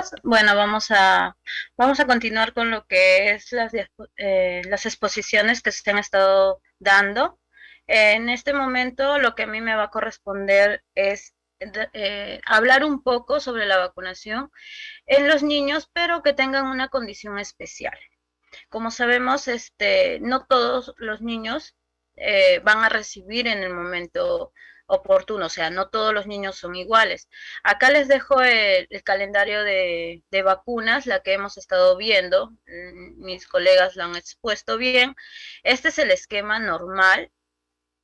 chicos, bueno, vamos a continuar con lo que es las exposiciones que se han estado dando. En este momento lo que a mí me va a corresponder es hablar un poco sobre la vacunación en los niños, pero que tengan una condición especial. Como sabemos, no todos los niños van a recibir en el momento oportuno, o sea, no todos los niños son iguales. Acá les dejo el calendario de vacunas, la que hemos estado viendo, mis colegas lo han expuesto bien. Este es el esquema normal,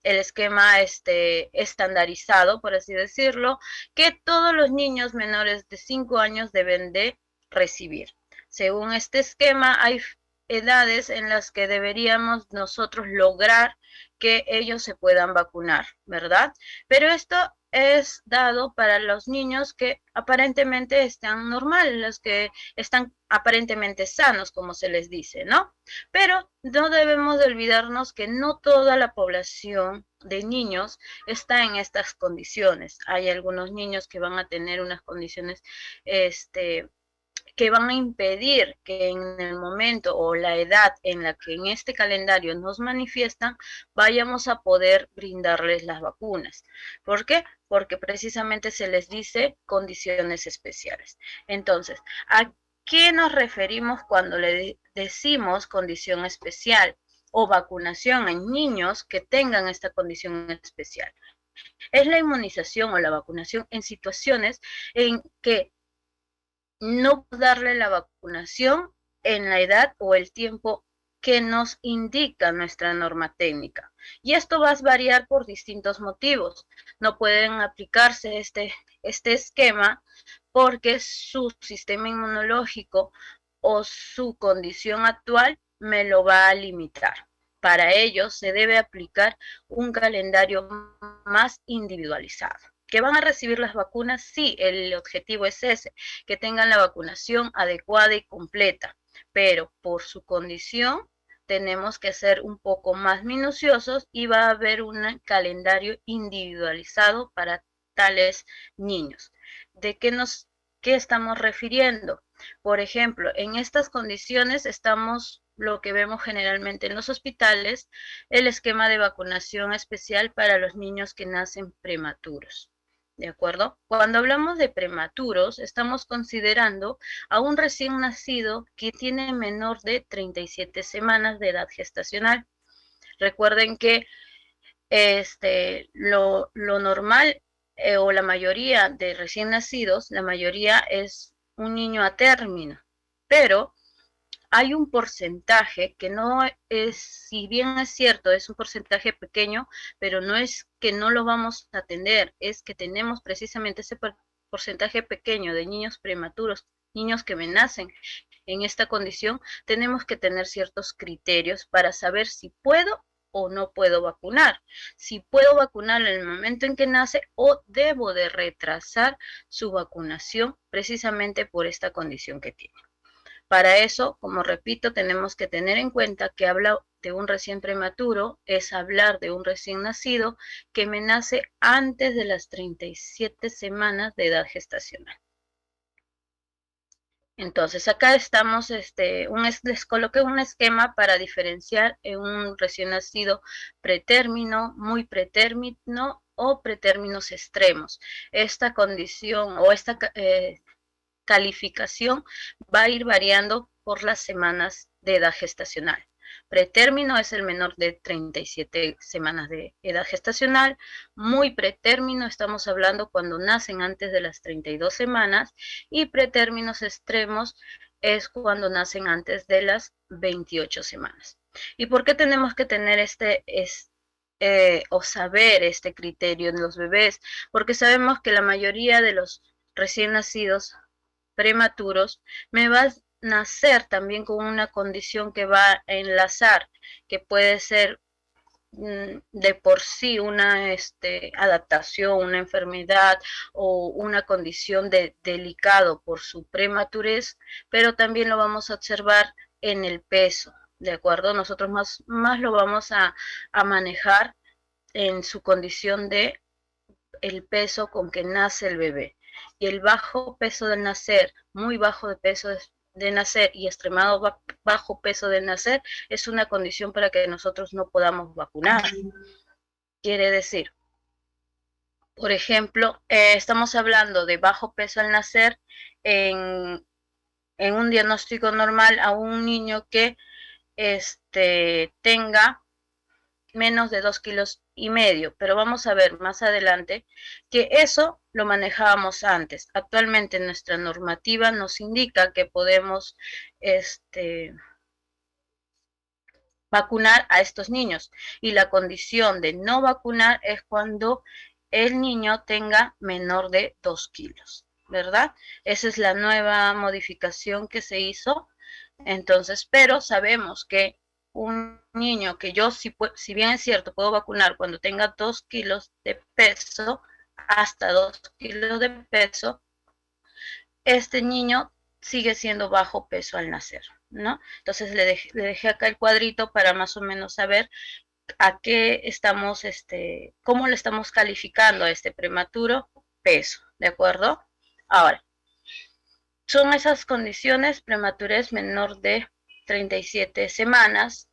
el esquema estandarizado, por así decirlo, que todos los niños menores de 5 años deben de recibir. Según este esquema, hay edades en las que deberíamos nosotros lograr que ellos se puedan vacunar, ¿verdad? Pero esto es dado para los niños que aparentemente están normal, los que están aparentemente sanos, como se les dice, ¿no? Pero no debemos de olvidarnos que no toda la población de niños está en estas condiciones. Hay algunos niños que van a tener unas condiciones que van a impedir que en el momento o la edad en la que en este calendario nos manifiestan, vayamos a poder brindarles las vacunas. ¿Por qué? Porque precisamente se les dice condiciones especiales. Entonces, ¿a qué nos referimos cuando le decimos condición especial o vacunación en niños que tengan esta condición especial? Es la inmunización o la vacunación en situaciones en que no darle la vacunación en la edad o el tiempo que nos indica nuestra norma técnica. Y esto va a variar por distintos motivos. No pueden aplicarse este esquema porque su sistema inmunológico o su condición actual me lo va a limitar. Para ello se debe aplicar un calendario más individualizado. ¿Que van a recibir las vacunas? Sí, el objetivo es ese, que tengan la vacunación adecuada y completa, pero por su condición tenemos que ser un poco más minuciosos y va a haber un calendario individualizado para tales niños. ¿De qué estamos refiriendo? Por ejemplo, en estas condiciones estamos lo que vemos generalmente en los hospitales, el esquema de vacunación especial para los niños que nacen prematuros. ¿De acuerdo? Cuando hablamos de prematuros, estamos considerando a un recién nacido que tiene menor de 37 semanas de edad gestacional. Recuerden que lo normal o la mayoría de recién nacidos, la mayoría es un niño a término, pero hay un porcentaje que no es, si bien es cierto, es un porcentaje pequeño, pero no es que no lo vamos a atender, es que tenemos precisamente ese porcentaje pequeño de niños prematuros, niños que me nacen en esta condición, tenemos que tener ciertos criterios para saber si puedo o no puedo vacunar, si puedo vacunar en el momento en que nace o debo de retrasar su vacunación precisamente por esta condición que tiene. Para eso, como repito, tenemos que tener en cuenta que habla de un recién prematuro, es hablar de un recién nacido que me nace antes de las 37 semanas de edad gestacional. Entonces, acá estamos, les coloqué un esquema para diferenciar en un recién nacido pretérmino, muy pretérmino o pretérminos extremos. Esta condición o esta calificación va a ir variando por las semanas de edad gestacional. Pretérmino es el menor de 37 semanas de edad gestacional. Muy pretérmino, estamos hablando cuando nacen antes de las 32 semanas. Y pretérminos extremos es cuando nacen antes de las 28 semanas. ¿Y por qué tenemos que tener o saber este criterio en los bebés? Porque sabemos que la mayoría de los recién nacidos prematuros, me va a nacer también con una condición que va a enlazar, que puede ser de por sí una adaptación, una enfermedad o una condición delicado por su prematurez, pero también lo vamos a observar en el peso, ¿de acuerdo? Nosotros más lo vamos a manejar en su condición de el peso con que nace el bebé. y el bajo peso del nacer, muy bajo de peso de nacer y extremado bajo peso del nacer, es una condición para que nosotros no podamos vacunar. Quiere decir, por ejemplo, estamos hablando de bajo peso al nacer en un diagnóstico normal a un niño que tenga menos de 2,5 kilos, pero vamos a ver más adelante que eso lo manejábamos antes. Actualmente nuestra normativa nos indica que podemos vacunar a estos niños y la condición de no vacunar es cuando el niño tenga menor de 2 kilos, ¿verdad? Esa es la nueva modificación que se hizo. Entonces, pero sabemos que un niño que yo, si bien es cierto, puedo vacunar cuando tenga 2 kilos de peso, hasta 2 kilos de peso, este niño sigue siendo bajo peso al nacer, ¿no? Entonces le dejé acá el cuadrito para más o menos saber a qué estamos, cómo le estamos calificando a este prematuro peso, ¿de acuerdo? Ahora, son esas condiciones: prematurez menor de 37 semanas,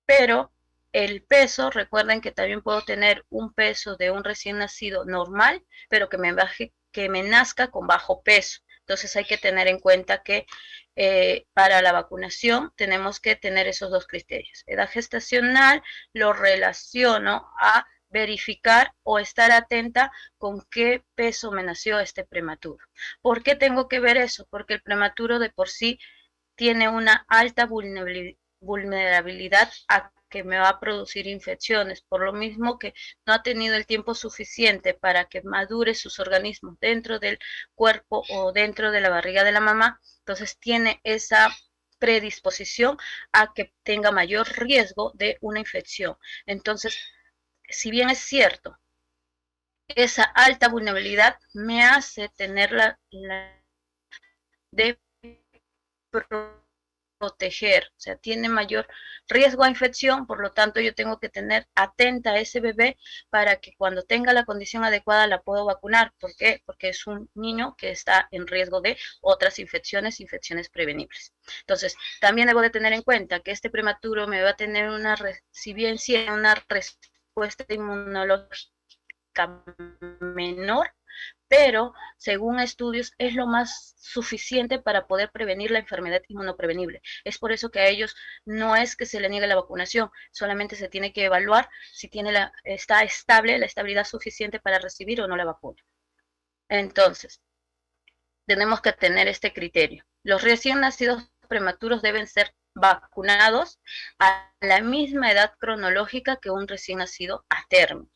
pero el peso, recuerden que también puedo tener un peso de un recién nacido normal, pero que me nazca con bajo peso. Entonces hay que tener en cuenta que para la vacunación tenemos que tener esos dos criterios. Edad gestacional lo relaciono a verificar o estar atenta con qué peso me nació este prematuro. ¿Por qué tengo que ver eso? Porque el prematuro de por sí tiene una alta vulnerabilidad a que me va a producir infecciones, por lo mismo que no ha tenido el tiempo suficiente para que madure sus organismos dentro del cuerpo o dentro de la barriga de la mamá. Entonces tiene esa predisposición a que tenga mayor riesgo de una infección. Entonces, si bien es cierto, esa alta vulnerabilidad me hace tener la de proteger, o sea, tiene mayor riesgo a infección, por lo tanto yo tengo que tener atenta a ese bebé para que cuando tenga la condición adecuada la puedo vacunar. ¿Por qué? Porque es un niño que está en riesgo de otras infecciones prevenibles. Entonces, también debo de tener en cuenta que este prematuro me va a tener si bien sí una respuesta inmunológica menor, pero según estudios es lo más suficiente para poder prevenir la enfermedad inmunoprevenible. Es por eso que a ellos no es que se le niegue la vacunación, solamente se tiene que evaluar si está estable, la estabilidad suficiente para recibir o no la vacuna. Entonces, tenemos que tener este criterio. Los recién nacidos prematuros deben ser vacunados a la misma edad cronológica que un recién nacido a término.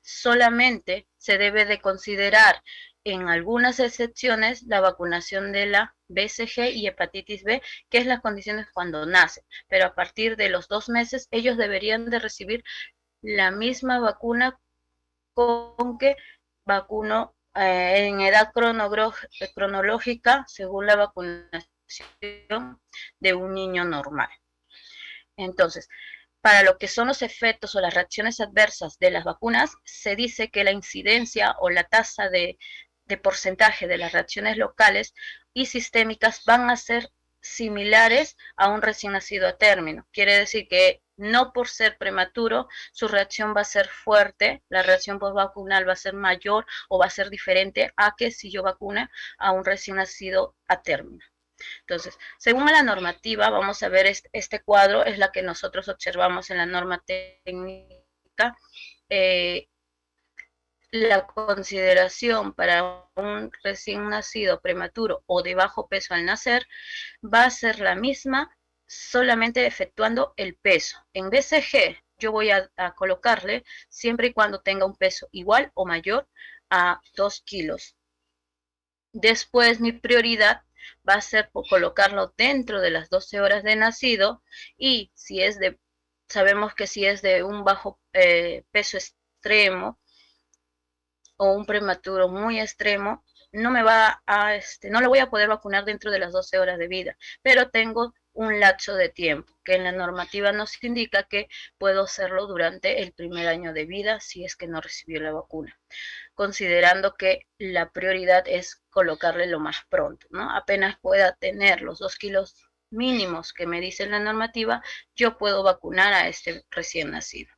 Solamente se debe de considerar en algunas excepciones la vacunación de la BCG y hepatitis B, que es las condiciones cuando nacen, pero a partir de los 2 meses ellos deberían de recibir la misma vacuna con que vacuno en edad cronológica según la vacunación de un niño normal. Entonces, para lo que son los efectos o las reacciones adversas de las vacunas, se dice que la incidencia o la tasa de porcentaje de las reacciones locales y sistémicas van a ser similares a un recién nacido a término. Quiere decir que no por ser prematuro, su reacción va a ser fuerte, la reacción postvacunal va a ser mayor o va a ser diferente a que si yo vacune a un recién nacido a término. Entonces, según la normativa, vamos a ver este cuadro, es la que nosotros observamos en la norma técnica. La consideración para un recién nacido prematuro o de bajo peso al nacer va a ser la misma, solamente efectuando el peso. En BCG yo voy a colocarle siempre y cuando tenga un peso igual o mayor a 2 kilos. Después mi prioridad va a ser colocarlo dentro de las 12 horas de nacido, y sabemos que si es de un bajo peso extremo o un prematuro muy extremo, no le voy a poder vacunar dentro de las 12 horas de vida, pero tengo un lapso de tiempo que en la normativa nos indica que puedo hacerlo durante el primer año de vida si es que no recibió la vacuna. considerando que la prioridad es colocarle lo más pronto, ¿no? Apenas pueda tener los 2 kilos mínimos que me dice la normativa, yo puedo vacunar a este recién nacido.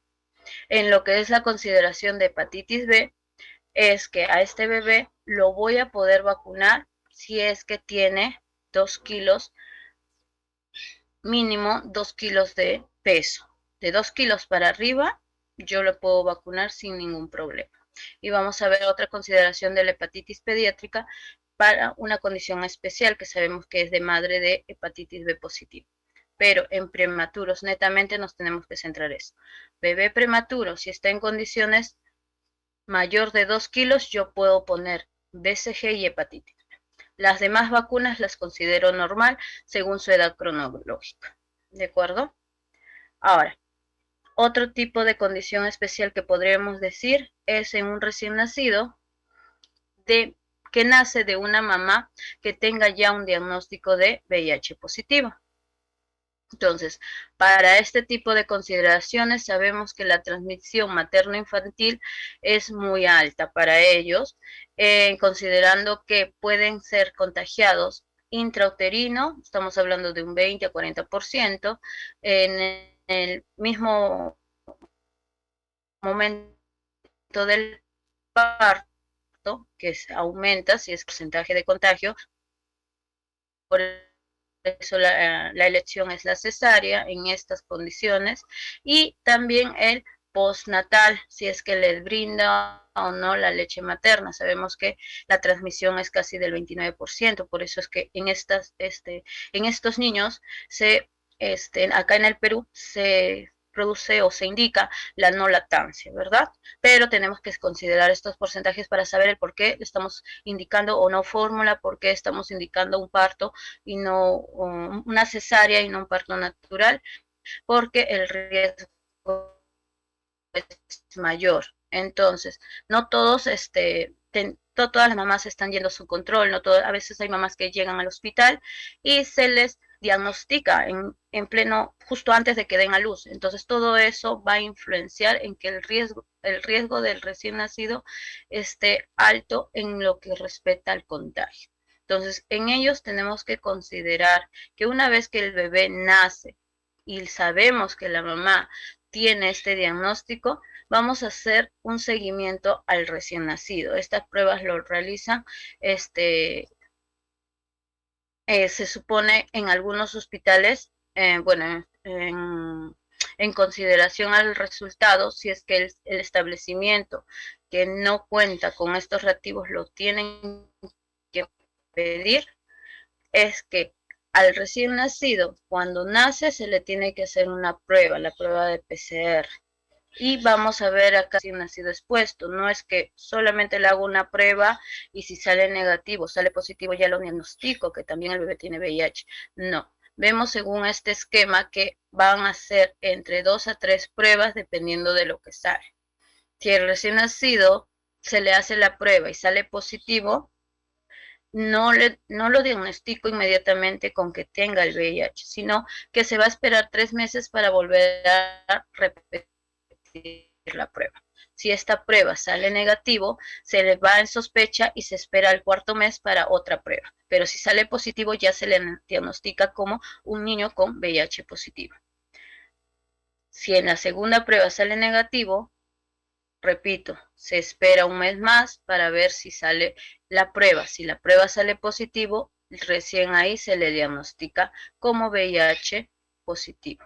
En lo que es la consideración de hepatitis B, es que a este bebé lo voy a poder vacunar si es que tiene 2 kilos, mínimo 2 kilos de peso. De 2 kilos para arriba, yo lo puedo vacunar sin ningún problema. Y vamos a ver otra consideración de la hepatitis pediátrica para una condición especial que sabemos que es de madre de hepatitis B positiva. Pero en prematuros netamente nos tenemos que centrar eso. Bebé prematuro, si está en condiciones mayor de 2 kilos, yo puedo poner BCG y hepatitis. Las demás vacunas las considero normal según su edad cronológica. ¿De acuerdo? Ahora, otro tipo de condición especial que podríamos decir es en un recién nacido que nace de una mamá que tenga ya un diagnóstico de VIH positivo. Entonces, para este tipo de consideraciones sabemos que la transmisión materno-infantil es muy alta para ellos, considerando que pueden ser contagiados intrauterino, estamos hablando de un 20 a 40%, en el mismo momento del parto, que aumenta si es porcentaje de contagio, por eso la elección es la cesárea en estas condiciones, y también el postnatal, si es que les brinda o no la leche materna. Sabemos que la transmisión es casi del 29%, por eso es que en estos niños acá en el Perú se produce o se indica la no lactancia, ¿verdad? Pero tenemos que considerar estos porcentajes para saber el por qué estamos indicando o no fórmula, por qué estamos indicando un parto y no una cesárea y no un parto natural, porque el riesgo es mayor. Entonces, no todos, todas las mamás están yendo a su control, no todo, a veces hay mamás que llegan al hospital y se les diagnostica en pleno, justo antes de que den a luz. Entonces, todo eso va a influenciar en que el riesgo del recién nacido esté alto en lo que respecta al contagio. Entonces, en ellos tenemos que considerar que una vez que el bebé nace y sabemos que la mamá tiene este diagnóstico, vamos a hacer un seguimiento al recién nacido. Estas pruebas lo realizan, se supone en algunos hospitales, bueno, en consideración al resultado, si es que el establecimiento que no cuenta con estos reactivos lo tienen que pedir, es que al recién nacido, cuando nace, se le tiene que hacer una prueba, la prueba de PCR. Y vamos a ver acá si nacido expuesto. No es que solamente le hago una prueba y si sale negativo, sale positivo, ya lo diagnostico que también el bebé tiene VIH. No. Vemos según este esquema que van a ser entre 2 a 3 pruebas dependiendo de lo que sale. Si el recién nacido se le hace la prueba y sale positivo, no lo diagnostico inmediatamente con que tenga el VIH, sino que se va a esperar 3 meses para volver a repetir la prueba. Si esta prueba sale negativo, se le va en sospecha y se espera el 4.º mes para otra prueba. Pero si sale positivo, ya se le diagnostica como un niño con VIH positivo. Si en la segunda prueba sale negativo, repito, se espera 1 mes más para ver si sale la prueba. Si la prueba sale positivo, recién ahí se le diagnostica como VIH positivo.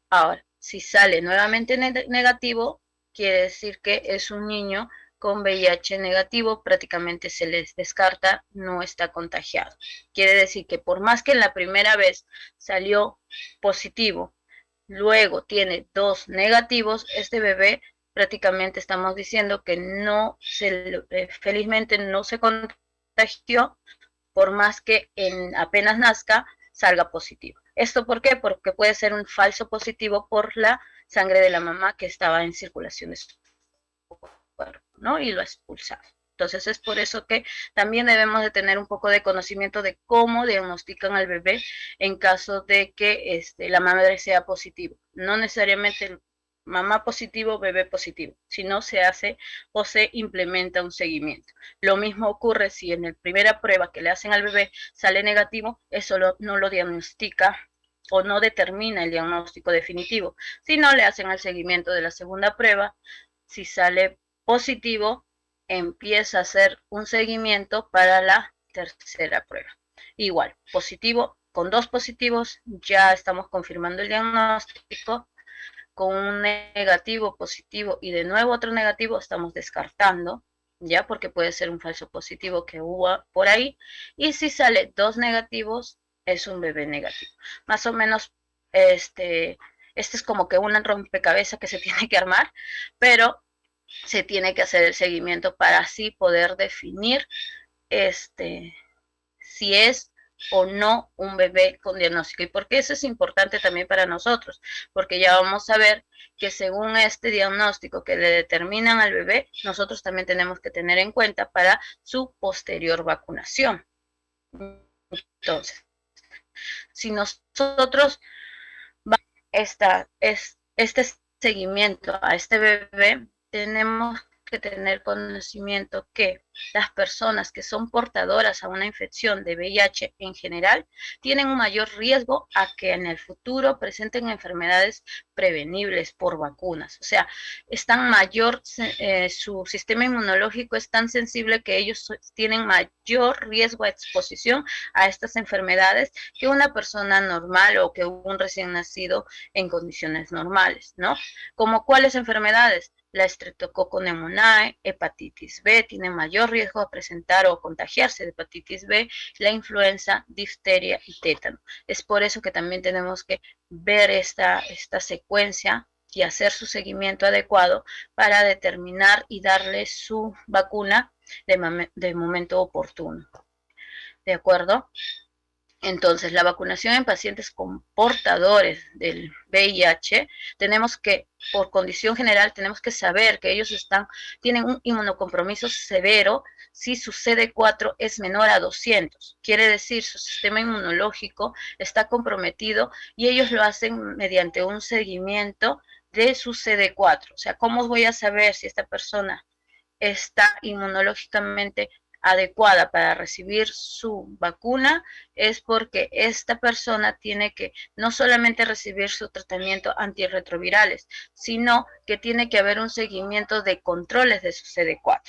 Ahora, si sale nuevamente negativo, quiere decir que es un niño con VIH negativo, prácticamente se les descarta, no está contagiado. Quiere decir que por más que en la primera vez salió positivo, luego tiene 2 negativos, este bebé prácticamente estamos diciendo que felizmente no se contagió, por más que apenas nazca salga positivo. ¿Esto por qué? Porque puede ser un falso positivo por la sangre de la mamá que estaba en circulación de su cuerpo, ¿no? Y lo ha expulsado. Entonces es por eso que también debemos de tener un poco de conocimiento de cómo diagnostican al bebé en caso de que la madre sea positivo. No necesariamente mamá positivo, bebé positivo. Si no se hace o se implementa un seguimiento. Lo mismo ocurre si en la primera prueba que le hacen al bebé sale negativo, eso no lo diagnostica o no determina el diagnóstico definitivo. Si no le hacen el seguimiento de la segunda prueba, si sale positivo, empieza a hacer un seguimiento para la tercera prueba. Igual, positivo, con 2 positivos ya estamos confirmando el diagnóstico, con un negativo, positivo y de nuevo otro negativo estamos descartando, ya, porque puede ser un falso positivo que hubo por ahí, y si sale 2 negativos, es un bebé negativo. Más o menos, este es como que un rompecabezas que se tiene que armar, pero se tiene que hacer el seguimiento para así poder definir si es o no un bebé con diagnóstico. ¿Y por qué eso es importante también para nosotros? Porque ya vamos a ver que según este diagnóstico que le determinan al bebé, nosotros también tenemos que tener en cuenta para su posterior vacunación. Entonces, si nosotros este seguimiento a este bebé, tenemos que tener conocimiento que las personas que son portadoras a una infección de VIH en general tienen un mayor riesgo a que en el futuro presenten enfermedades prevenibles por vacunas. O sea, están mayor, su sistema inmunológico es tan sensible que ellos tienen mayor riesgo a exposición a estas enfermedades que una persona normal o que un recién nacido en condiciones normales, ¿no? ¿Como cuáles enfermedades? La Streptococcus pneumoniae, hepatitis B, tiene mayor riesgo de presentar o contagiarse de hepatitis B, la influenza, difteria y tétano. Es por eso que también tenemos que ver esta secuencia y hacer su seguimiento adecuado para determinar y darle su vacuna de momento oportuno. ¿De acuerdo? Entonces, la vacunación en pacientes con portadores del VIH, tenemos que, por condición general, tenemos que saber que ellos tienen un inmunocompromiso severo si su CD4 es menor a 200. Quiere decir, su sistema inmunológico está comprometido y ellos lo hacen mediante un seguimiento de su CD4. O sea, ¿cómo voy a saber si esta persona está inmunológicamente adecuada para recibir su vacuna? Es porque esta persona tiene que no solamente recibir su tratamiento antirretrovirales, sino que tiene que haber un seguimiento de controles de su CD4.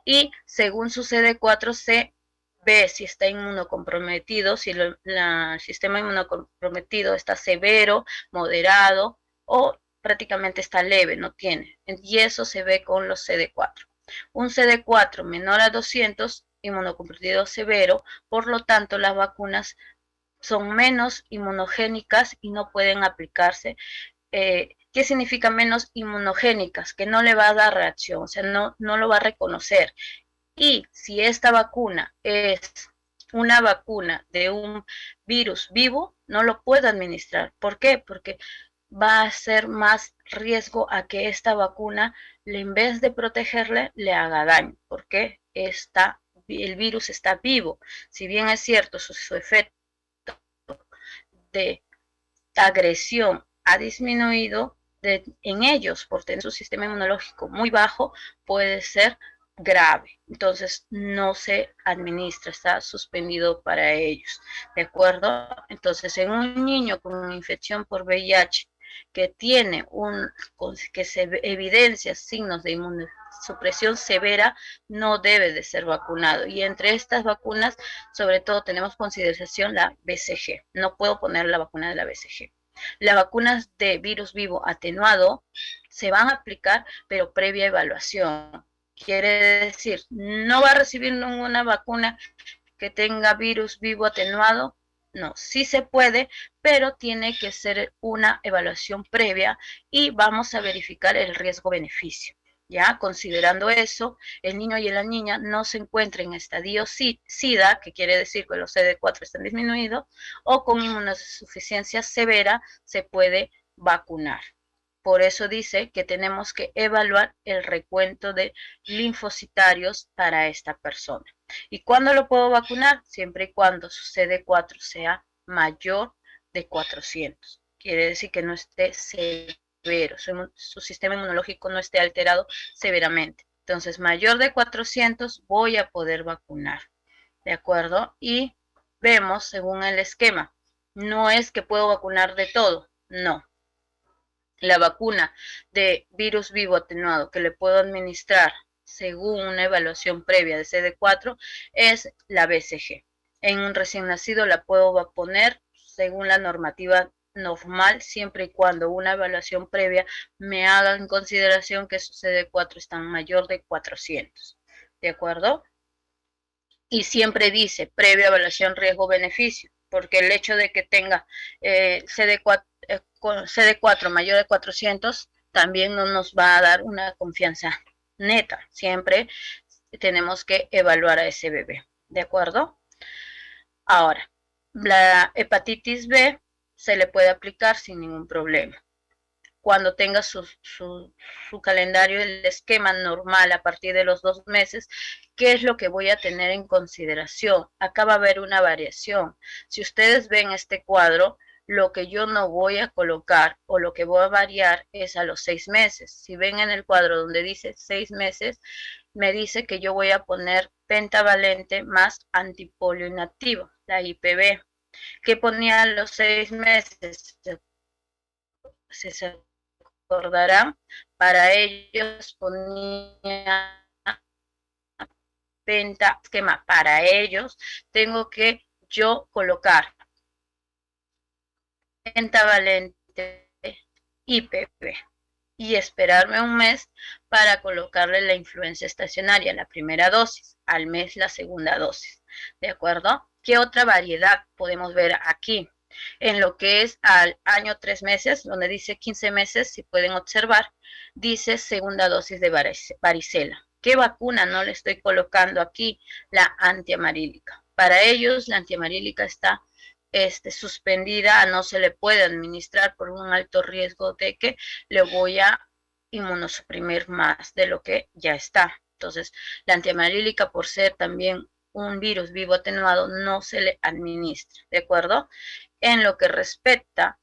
Y según su CD4 se ve si está inmunocomprometido, si el sistema inmunocomprometido está severo, moderado o prácticamente está leve, no tiene. Y eso se ve con los CD4. Un CD4 menor a 200, inmunocomprometido severo, por lo tanto las vacunas son menos inmunogénicas y no pueden aplicarse. ¿Qué significa menos inmunogénicas? Que no le va a dar reacción, o sea, no lo va a reconocer. Y si esta vacuna es una vacuna de un virus vivo, no lo puedo administrar. ¿Por qué? Porque va a ser más riesgo a que esta vacuna, en vez de protegerle, le haga daño, porque el virus está vivo. Si bien es cierto, su efecto de agresión ha disminuido en ellos por tener su sistema inmunológico muy bajo, puede ser grave. Entonces no se administra, está suspendido para ellos. ¿De acuerdo? Entonces, en un niño con una infección por VIH que tiene que se evidencia signos de inmunosupresión severa, no debe de ser vacunado. Y entre estas vacunas, sobre todo tenemos consideración la BCG. No puedo poner la vacuna de la BCG. Las vacunas de virus vivo atenuado se van a aplicar, pero previa evaluación. Quiere decir, no va a recibir ninguna vacuna que tenga virus vivo atenuado. No, sí se puede, pero tiene que ser una evaluación previa y vamos a verificar el riesgo-beneficio. Ya, considerando eso, el niño y la niña no se encuentren en estadio SIDA, que quiere decir que los CD4 están disminuidos, o con inmunodeficiencia severa se puede vacunar. Por eso dice que tenemos que evaluar el recuento de linfocitarios para esta persona. ¿Y cuándo lo puedo vacunar? Siempre y cuando su CD4 sea mayor de 400. Quiere decir que no esté severo. severo, su sistema inmunológico no esté alterado severamente. Entonces, mayor de 400 voy a poder vacunar, ¿de acuerdo? Y vemos según el esquema. No es que puedo vacunar de todo, no. La vacuna de virus vivo atenuado que le puedo administrar según una evaluación previa de CD4 es la BCG. En un recién nacido la puedo poner según la normativa normal, siempre y cuando una evaluación previa me haga en consideración que su CD4 está mayor de 400. ¿De acuerdo? Y siempre dice previa evaluación riesgo-beneficio, porque el hecho de que tenga CD4 mayor de 400 también no nos va a dar una confianza neta. Siempre tenemos que evaluar a ese bebé, ¿de acuerdo? Ahora, la hepatitis B se le puede aplicar sin ningún problema cuando tenga su calendario, el esquema normal a partir de los 2 meses, ¿qué es lo que voy a tener en consideración? Acá va a haber una variación. Si ustedes ven este cuadro, lo que yo no voy a colocar o lo que voy a variar es a los 6 meses. Si ven en el cuadro donde dice 6 meses, me dice que yo voy a poner pentavalente más antipolio inactivo, la IPV. ¿Qué ponía a los 6 meses? Se recordarán, para ellos ponía venta, esquema, para ellos tengo que yo colocar pentavalente IPV y esperarme un mes para colocarle la influenza estacionaria, la primera dosis, al mes la segunda dosis, ¿de acuerdo? ¿Qué otra variedad podemos ver aquí? En lo que es al año 3 meses, donde dice 15 meses, si pueden observar, dice segunda dosis de varicela. ¿Qué vacuna no le estoy colocando aquí? La antiamarílica. Para ellos, la antiamarílica está suspendida, no se le puede administrar por un alto riesgo de que le voy a inmunosuprimir más de lo que ya está. Entonces, la antiamarílica, por ser también un virus vivo atenuado, no se le administra, ¿de acuerdo? En lo que respecta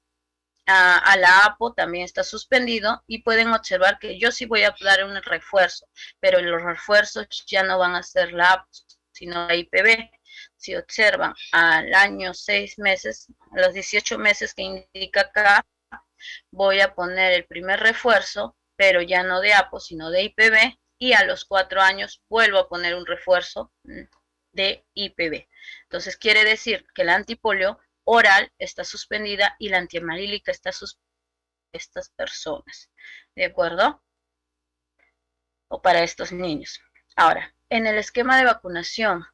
a la APO también está suspendido y pueden observar que yo sí voy a dar un refuerzo, pero los refuerzos ya no van a ser la APO, sino la IPV. Si observan al año 6 meses, a los 18 meses que indica acá, voy a poner el primer refuerzo, pero ya no de APO, sino de IPV, y a los 4 años vuelvo a poner un refuerzo de IPV. Entonces quiere decir que la antipolio oral está suspendida y la antiamarílica está suspendida para estas personas, ¿de acuerdo? O para estos niños. Ahora, en el esquema de vacunación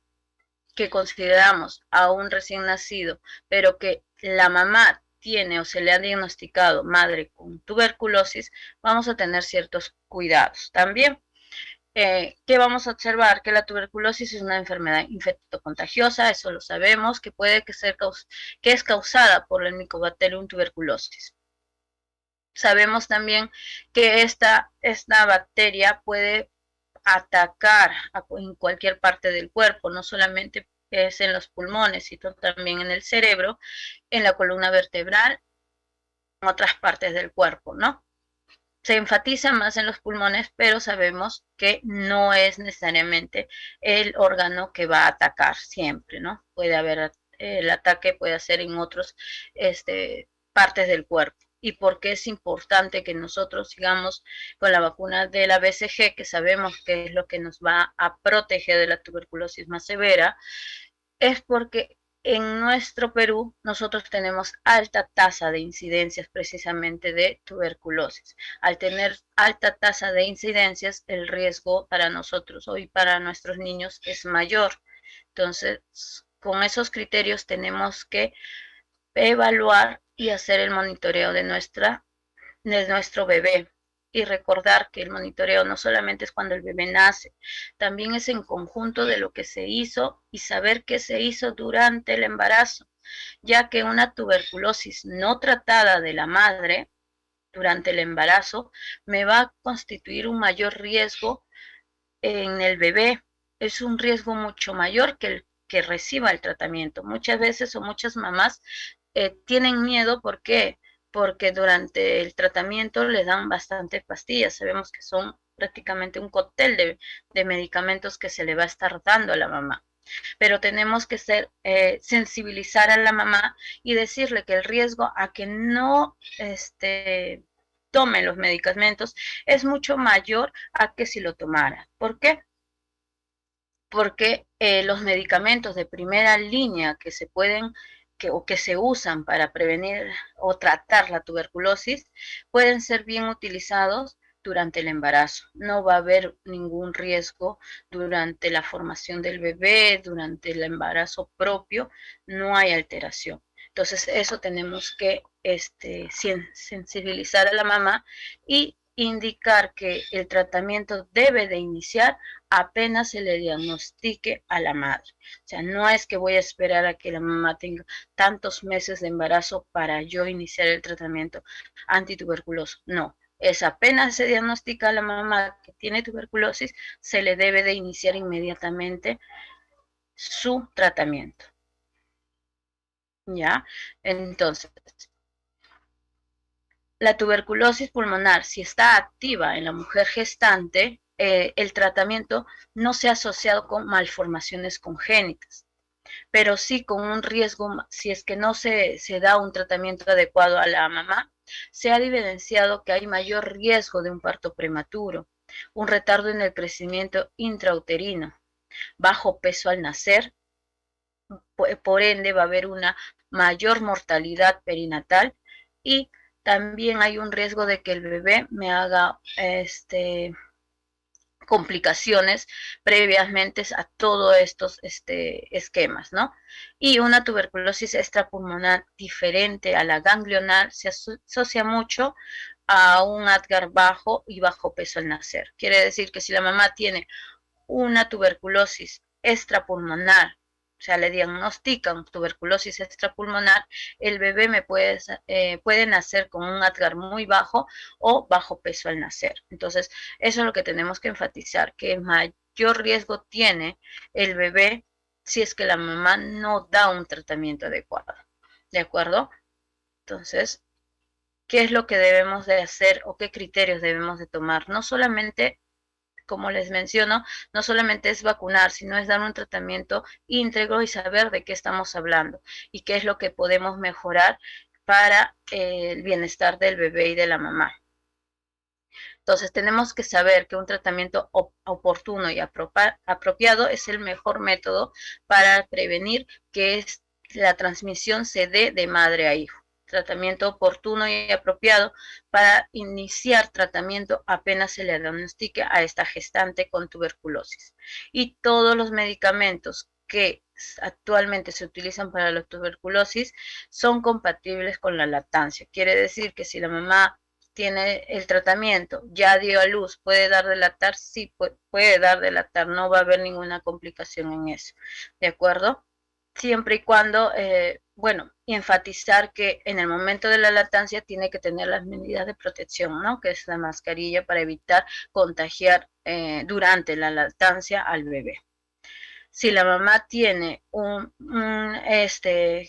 que consideramos a un recién nacido, pero que la mamá tiene o se le ha diagnosticado madre con tuberculosis, vamos a tener ciertos cuidados. También, ¿qué vamos a observar? Que la tuberculosis es una enfermedad infectocontagiosa, eso lo sabemos, que puede que es causada por el Mycobacterium tuberculosis. Sabemos también que esta bacteria puede atacar en cualquier parte del cuerpo, no solamente es en los pulmones, sino también en el cerebro, en la columna vertebral, en otras partes del cuerpo, ¿no? Se enfatiza más en los pulmones, pero sabemos que no es necesariamente el órgano que va a atacar siempre, ¿no? Puede haber, el ataque puede ser en otras partes del cuerpo. Y por qué es importante que nosotros sigamos con la vacuna de la BCG, que sabemos que es lo que nos va a proteger de la tuberculosis más severa, es porque en nuestro Perú nosotros tenemos alta tasa de incidencias precisamente de tuberculosis. Al tener alta tasa de incidencias, el riesgo para nosotros hoy para nuestros niños es mayor. Entonces, con esos criterios tenemos que evaluar y hacer el monitoreo de nuestro bebé. Y recordar que el monitoreo no solamente es cuando el bebé nace, también es en conjunto de lo que se hizo y saber qué se hizo durante el embarazo, ya que una tuberculosis no tratada de la madre durante el embarazo me va a constituir un mayor riesgo en el bebé. Es un riesgo mucho mayor que el que reciba el tratamiento. Muchas veces o muchas mamás tienen miedo. ¿Por qué? porque durante el tratamiento le dan bastantes pastillas. Sabemos que son prácticamente un cóctel de medicamentos que se le va a estar dando a la mamá. Pero tenemos que sensibilizar a la mamá y decirle que el riesgo a que no tome los medicamentos es mucho mayor a que si lo tomara. ¿Por qué? Porque los medicamentos de primera línea que se pueden o que se usan para prevenir o tratar la tuberculosis pueden ser bien utilizados durante el embarazo. No va a haber ningún riesgo durante la formación del bebé, durante el embarazo propio, no hay alteración. Entonces, eso tenemos que sensibilizar a la mamá y indicar que el tratamiento debe de iniciar apenas se le diagnostique a la madre. O sea, no es que voy a esperar a que la mamá tenga tantos meses de embarazo para yo iniciar el tratamiento antituberculoso. No, es apenas se diagnostica a la mamá que tiene tuberculosis, se le debe de iniciar inmediatamente su tratamiento. ¿Ya? Entonces, la tuberculosis pulmonar, si está activa en la mujer gestante, el tratamiento no se ha asociado con malformaciones congénitas, pero sí con un riesgo, si es que no se da un tratamiento adecuado a la mamá, se ha evidenciado que hay mayor riesgo de un parto prematuro, un retardo en el crecimiento intrauterino, bajo peso al nacer, por ende va a haber una mayor mortalidad perinatal y también hay un riesgo de que el bebé me haga complicaciones previamente a todos estos esquemas, ¿no? Y una tuberculosis extrapulmonar diferente a la ganglionar se asocia mucho a un Apgar bajo y bajo peso al nacer. Quiere decir que si la mamá tiene una tuberculosis extrapulmonar, o sea, le diagnostican tuberculosis extrapulmonar, el bebé puede nacer con un Apgar muy bajo o bajo peso al nacer. Entonces, eso es lo que tenemos que enfatizar, que mayor riesgo tiene el bebé si es que la mamá no da un tratamiento adecuado. ¿De acuerdo? Entonces, ¿qué es lo que debemos de hacer o qué criterios debemos de tomar? No solamente, como les menciono, no solamente es vacunar, sino es dar un tratamiento íntegro y saber de qué estamos hablando y qué es lo que podemos mejorar para el bienestar del bebé y de la mamá. Entonces tenemos que saber que un tratamiento oportuno y apropiado es el mejor método para prevenir que la transmisión se dé de madre a hijo. Tratamiento oportuno y apropiado para iniciar tratamiento apenas se le diagnostique a esta gestante con tuberculosis. Y todos los medicamentos que actualmente se utilizan para la tuberculosis son compatibles con la lactancia. Quiere decir que si la mamá tiene el tratamiento, ya dio a luz, ¿puede dar de lactar? Sí, puede dar de lactar, no va a haber ninguna complicación en eso, ¿de acuerdo? Siempre y cuando, bueno, enfatizar que en el momento de la lactancia tiene que tener las medidas de protección, ¿no? Que es la mascarilla para evitar contagiar durante la lactancia al bebé. Si la mamá tiene un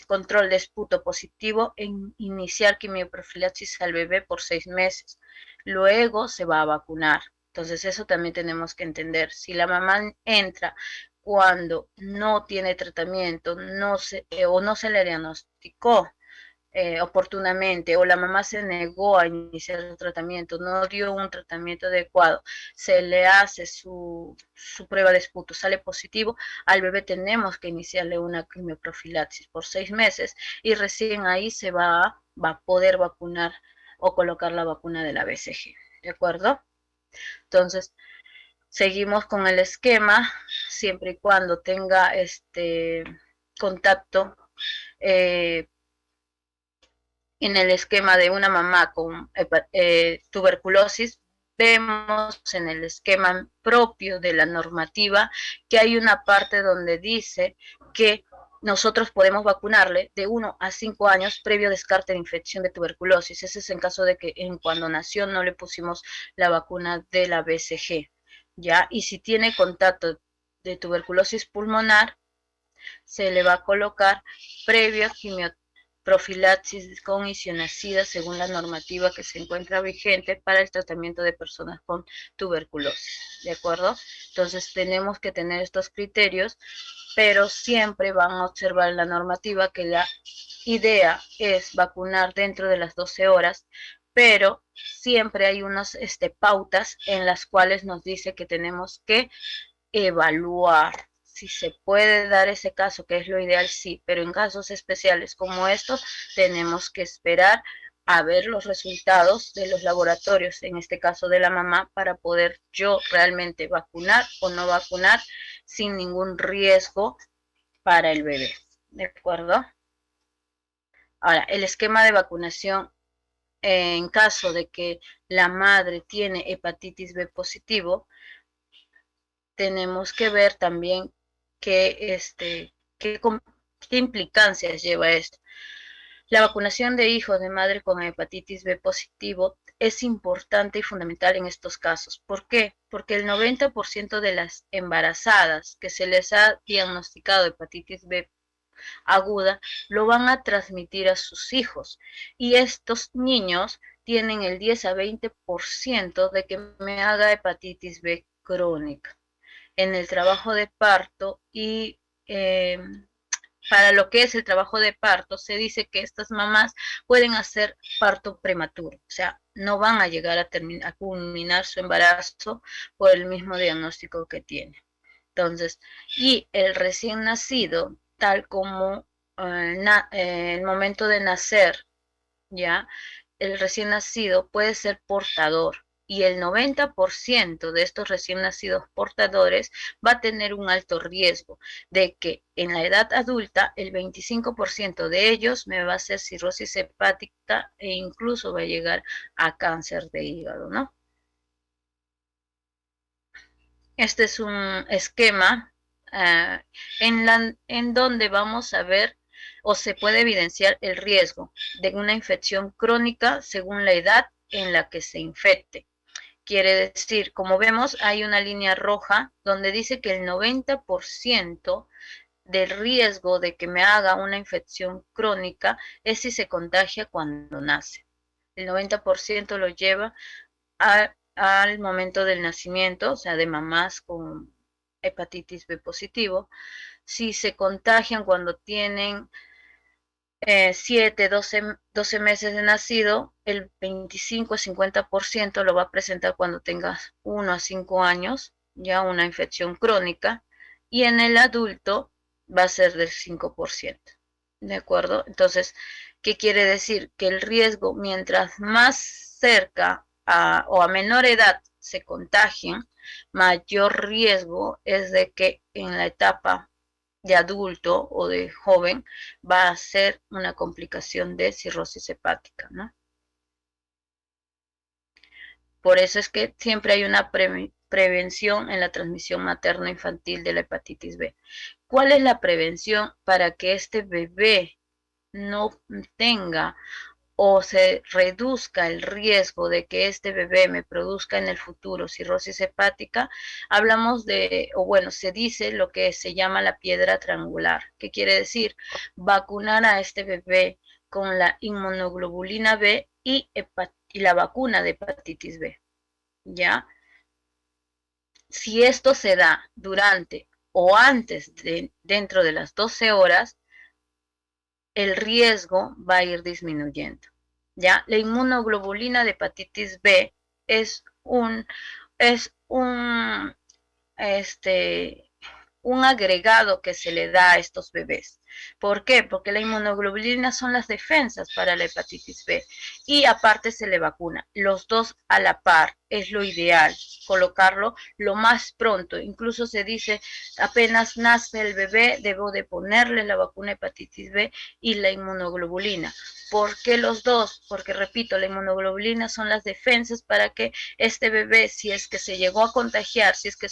control de esputo positivo, en iniciar quimioprofilaxis al bebé por 6 meses. Luego se va a vacunar. Entonces eso también tenemos que entender. Si la mamá entra cuando no tiene tratamiento o no se le diagnosticó oportunamente o la mamá se negó a iniciar el tratamiento, no dio un tratamiento adecuado, se le hace su prueba de esputo, sale positivo, al bebé tenemos que iniciarle una quimioprofilaxis por 6 meses y recién ahí se va a poder vacunar o colocar la vacuna de la BCG, ¿de acuerdo? Entonces, seguimos con el esquema, siempre y cuando tenga contacto en el esquema de una mamá con tuberculosis, vemos en el esquema propio de la normativa que hay una parte donde dice que nosotros podemos vacunarle de 1 a 5 años previo descarte de infección de tuberculosis. Ese es en caso de que cuando nació no le pusimos la vacuna de la BCG, ¿ya? Y si tiene contacto de tuberculosis pulmonar, se le va a colocar previo profilaxis con isoniazida según la normativa que se encuentra vigente para el tratamiento de personas con tuberculosis, ¿de acuerdo? Entonces tenemos que tener estos criterios, pero siempre van a observar la normativa que la idea es vacunar dentro de las 12 horas, pero siempre hay unas pautas en las cuales nos dice que tenemos que evaluar si se puede dar ese caso, que es lo ideal, sí, pero en casos especiales como estos tenemos que esperar a ver los resultados de los laboratorios, en este caso de la mamá, para poder yo realmente vacunar o no vacunar sin ningún riesgo para el bebé, ¿de acuerdo? Ahora, el esquema de vacunación en caso de que la madre tiene hepatitis B positivo, tenemos que ver también qué, qué, qué implicancias lleva esto. La vacunación de hijos de madre con hepatitis B positivo es importante y fundamental en estos casos. ¿Por qué? Porque el 90% de las embarazadas que se les ha diagnosticado hepatitis B aguda lo van a transmitir a sus hijos. Y estos niños tienen el 10 a 20% de que me haga hepatitis B crónica en el trabajo de parto y para lo que es el trabajo de parto, se dice que estas mamás pueden hacer parto prematuro, o sea, no van a llegar a culminar su embarazo por el mismo diagnóstico que tiene. Entonces, y el recién nacido, tal como el momento de nacer, ya, el recién nacido puede ser portador y el 90% de estos recién nacidos portadores va a tener un alto riesgo de que en la edad adulta el 25% de ellos me va a hacer cirrosis hepática e incluso va a llegar a cáncer de hígado, ¿no? Este es un esquema en donde vamos a ver o se puede evidenciar el riesgo de una infección crónica según la edad en la que se infecte. Quiere decir, como vemos, hay una línea roja donde dice que el 90% del riesgo de que me haga una infección crónica es si se contagia cuando nace. El 90% lo lleva al momento del nacimiento, o sea, de mamás con hepatitis B positivo. Si se contagian cuando tienen 7, 12 meses de nacido, el 25 a 50% lo va a presentar cuando tengas 1 a 5 años, ya una infección crónica, y en el adulto va a ser del 5%. ¿De acuerdo? Entonces, ¿qué quiere decir? Que el riesgo, mientras más cerca o a menor edad se contagien, mayor riesgo es de que en la etapa de adulto o de joven va a ser una complicación de cirrosis hepática, ¿no? Por eso es que siempre hay una prevención en la transmisión materno-infantil de la hepatitis B. ¿Cuál es la prevención para que este bebé no tenga o se reduzca el riesgo de que este bebé me produzca en el futuro cirrosis hepática? Hablamos de, o bueno, se dice lo que se llama la piedra triangular, que quiere decir vacunar a este bebé con la inmunoglobulina B y la vacuna de hepatitis B, ¿ya? Si esto se da durante o antes de dentro de las 12 horas, el riesgo va a ir disminuyendo. ¿Ya? La inmunoglobulina de hepatitis B es es este, un agregado que se le da a estos bebés. ¿Por qué? Porque la inmunoglobulina son las defensas para la hepatitis B y aparte se le vacuna. Los dos a la par es lo ideal, colocarlo lo más pronto. Incluso se dice, apenas nace el bebé, debo de ponerle la vacuna hepatitis B y la inmunoglobulina. ¿Por qué los dos? Porque, repito, la inmunoglobulina son las defensas para que este bebé, si es que se llegó a contagiar, si es que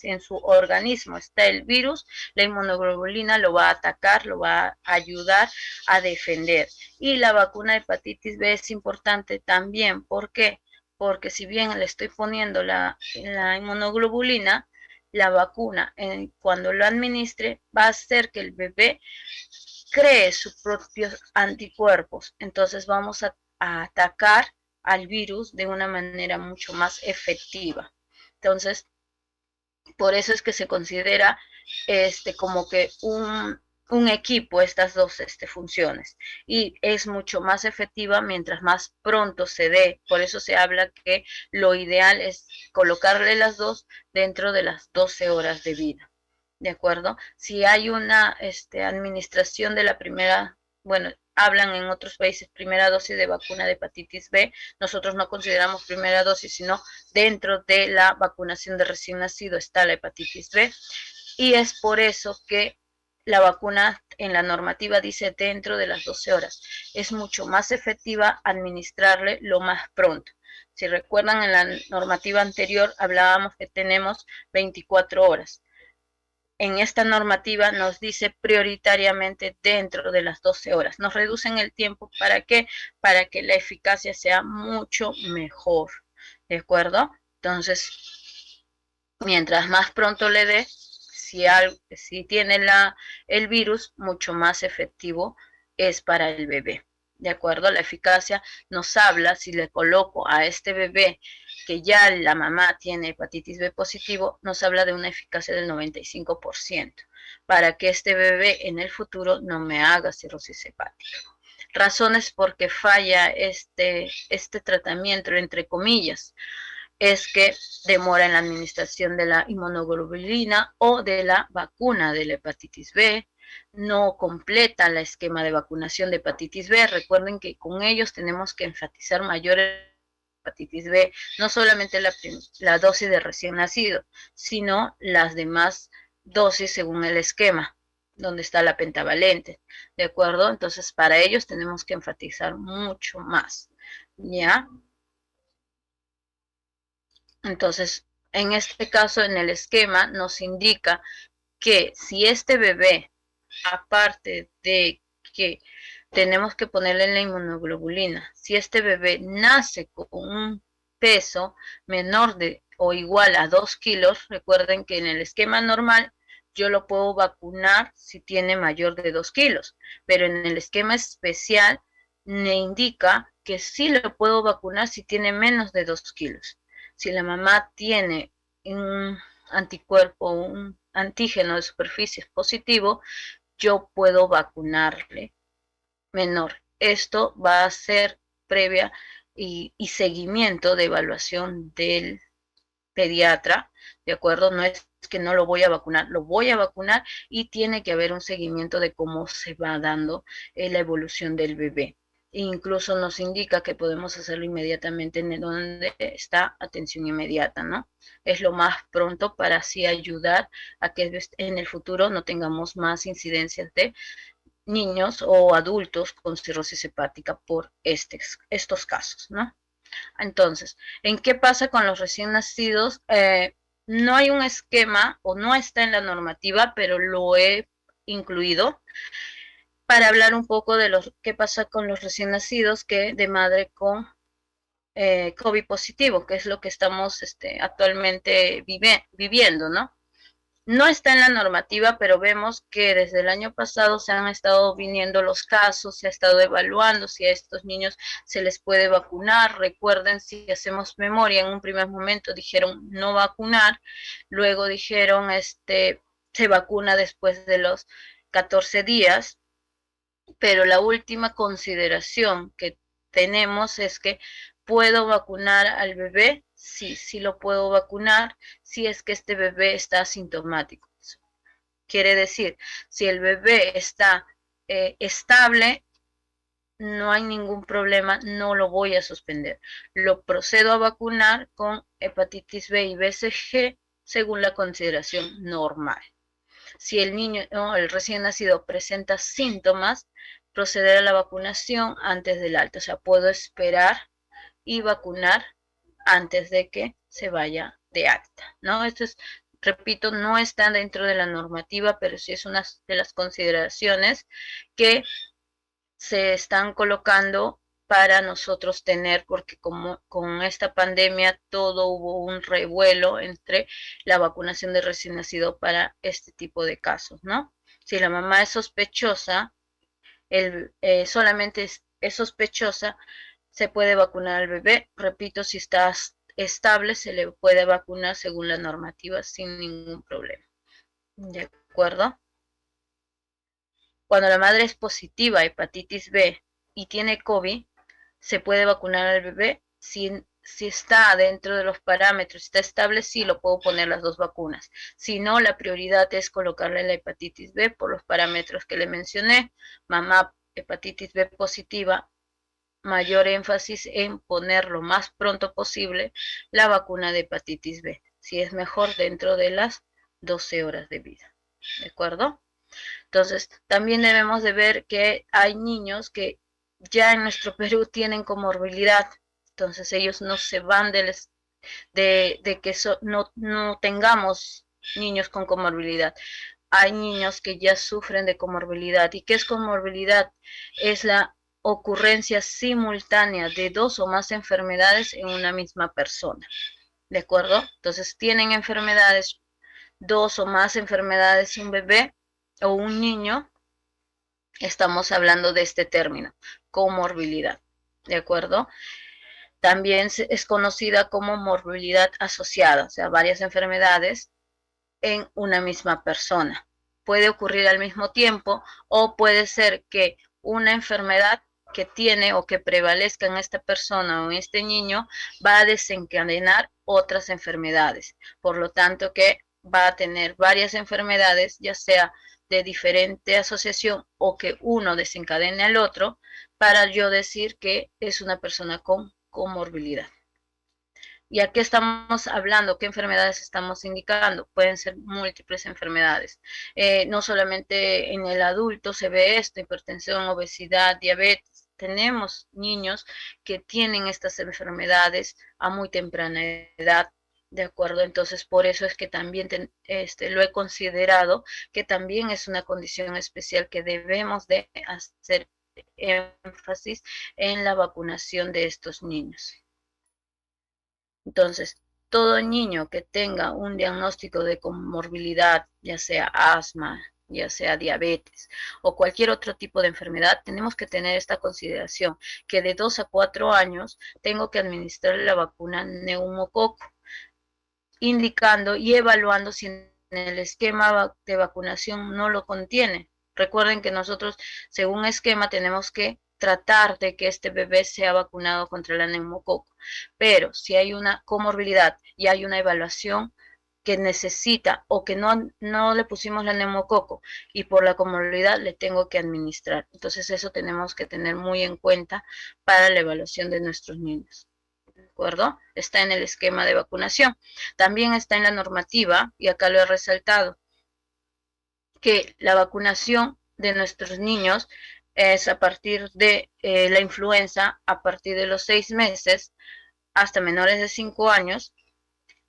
en su organismo está el virus, la inmunoglobulina lo va a atacar, lo va a ayudar a defender. Y la vacuna de hepatitis B es importante también. ¿Por qué? Porque si bien le estoy poniendo la inmunoglobulina, la vacuna, cuando lo administre, va a hacer que el bebé cree sus propios anticuerpos. Entonces vamos a atacar al virus de una manera mucho más efectiva. Entonces, por eso es que se considera como que un equipo estas dos funciones, y es mucho más efectiva mientras más pronto se dé. Por eso se habla que lo ideal es colocarle las dos dentro de las 12 horas de vida. ¿De acuerdo? Si hay una administración de la primera, bueno, hablan en otros países primera dosis de vacuna de hepatitis B, nosotros no consideramos primera dosis, sino dentro de la vacunación de recién nacido está la hepatitis B, y es por eso que la vacuna en la normativa dice dentro de las 12 horas. Es mucho más efectiva administrarle lo más pronto. Si recuerdan, en la normativa anterior hablábamos que tenemos 24 horas. En esta normativa nos dice prioritariamente dentro de las 12 horas. Nos reducen el tiempo. ¿Para qué? Para que la eficacia sea mucho mejor. ¿De acuerdo? Entonces, mientras más pronto le dé, si tiene el virus, mucho más efectivo es para el bebé. ¿De acuerdo? La eficacia nos habla, si le coloco a este bebé que ya la mamá tiene hepatitis B positivo, nos habla de una eficacia del 95% para que este bebé en el futuro no me haga cirrosis hepática. Razones por qué falla este tratamiento, entre comillas, es que demora en la administración de la inmunoglobulina o de la vacuna de la hepatitis B, no completa el esquema de vacunación de hepatitis B. Recuerden que con ellos tenemos que enfatizar mayor hepatitis B, no solamente la dosis de recién nacido, sino las demás dosis según el esquema, donde está la pentavalente, ¿de acuerdo? Entonces, para ellos tenemos que enfatizar mucho más, ¿ya? Entonces, en este caso, en el esquema, nos indica que si este bebé, aparte de que tenemos que ponerle la inmunoglobulina, si este bebé nace con un peso menor de o igual a 2 kilos, recuerden que en el esquema normal yo lo puedo vacunar si tiene mayor de 2 kilos, pero en el esquema especial me indica que sí lo puedo vacunar si tiene menos de 2 kilos. Si la mamá tiene un anticuerpo, un antígeno de superficie positivo, yo puedo vacunarle menor. Esto va a ser previa y seguimiento de evaluación del pediatra, ¿de acuerdo? No es que no lo voy a vacunar, lo voy a vacunar, y tiene que haber un seguimiento de cómo se va dando la evolución del bebé. Incluso nos indica que podemos hacerlo inmediatamente en donde está atención inmediata, ¿no? Es lo más pronto para así ayudar a que en el futuro no tengamos más incidencias de niños o adultos con cirrosis hepática por estos casos, ¿no? Entonces, ¿en qué pasa con los recién nacidos? No hay un esquema o no está en la normativa, pero lo he incluido para hablar un poco de qué pasa con los recién nacidos que de madre con COVID positivo, que es lo que estamos actualmente viviendo, ¿no? No está en la normativa, pero vemos que desde el año pasado se han estado viniendo los casos, se ha estado evaluando si a estos niños se les puede vacunar. Recuerden, si hacemos memoria, en un primer momento dijeron no vacunar, luego dijeron se vacuna después de los 14 días, pero la última consideración que tenemos es que puedo vacunar al bebé, sí, sí lo puedo vacunar si es que este bebé está asintomático. Quiere decir, si el bebé está estable, no hay ningún problema, no lo voy a suspender. Lo procedo a vacunar con hepatitis B y BCG según la consideración normal. Si el niño o el recién nacido presenta síntomas, proceder a la vacunación antes del alta. O sea, puedo esperar y vacunar antes de que se vaya de alta, ¿no? Esto es, repito, no está dentro de la normativa, pero sí es una de las consideraciones que se están colocando para nosotros tener, porque como con esta pandemia todo hubo un revuelo entre la vacunación de recién nacido para este tipo de casos, ¿no? Si la mamá es sospechosa, solamente es sospechosa, se puede vacunar al bebé. Repito, si está estable, se le puede vacunar según la normativa sin ningún problema. ¿De acuerdo? Cuando la madre es positiva a hepatitis B y tiene COVID, se puede vacunar al bebé si está dentro de los parámetros, está estable, sí lo puedo poner las dos vacunas. Si no, la prioridad es colocarle la hepatitis B por los parámetros que le mencioné. Mamá, hepatitis B positiva, mayor énfasis en poner lo más pronto posible la vacuna de hepatitis B, si es mejor dentro de las 12 horas de vida. ¿De acuerdo? Entonces, también debemos de ver que hay niños que ya en nuestro Perú tienen comorbilidad, entonces ellos no se van de que no tengamos niños con comorbilidad. Hay niños que ya sufren de comorbilidad. ¿Y qué es comorbilidad? Es la ocurrencia simultánea de dos o más enfermedades en una misma persona. ¿De acuerdo? Entonces tienen enfermedades, dos o más enfermedades un bebé o un niño, estamos hablando de este término, comorbilidad. ¿De acuerdo? También es conocida como morbilidad asociada, o sea, varias enfermedades en una misma persona. Puede ocurrir al mismo tiempo o puede ser que una enfermedad que tiene o que prevalezca en esta persona o en este niño va a desencadenar otras enfermedades. Por lo tanto, que va a tener varias enfermedades, ya sea de diferente asociación o que uno desencadene al otro, para yo decir que es una persona con comorbilidad. ¿Y a qué estamos hablando? ¿Qué enfermedades estamos indicando? Pueden ser múltiples enfermedades. No solamente en el adulto se ve esto, hipertensión, obesidad, diabetes. Tenemos niños que tienen estas enfermedades a muy temprana edad. ¿De acuerdo? Entonces, por eso es que también lo he considerado que también es una condición especial que debemos de hacer énfasis en la vacunación de estos niños. Entonces, todo niño que tenga un diagnóstico de comorbilidad, ya sea asma, ya sea diabetes o cualquier otro tipo de enfermedad, tenemos que tener esta consideración, que de 2 a 4 años tengo que administrarle la vacuna neumococo, indicando y evaluando si en el esquema de vacunación no lo contiene. Recuerden que nosotros, según esquema, tenemos que tratar de que este bebé sea vacunado contra la neumococo. Pero si hay una comorbilidad y hay una evaluación que necesita o que no le pusimos la neumococo y por la comorbilidad le tengo que administrar. Entonces eso tenemos que tener muy en cuenta para la evaluación de nuestros niños. ¿De acuerdo? Está en el esquema de vacunación. También está en la normativa, y acá lo he resaltado, que la vacunación de nuestros niños es a partir de la influenza, a partir de los 6 meses hasta menores de 5 años,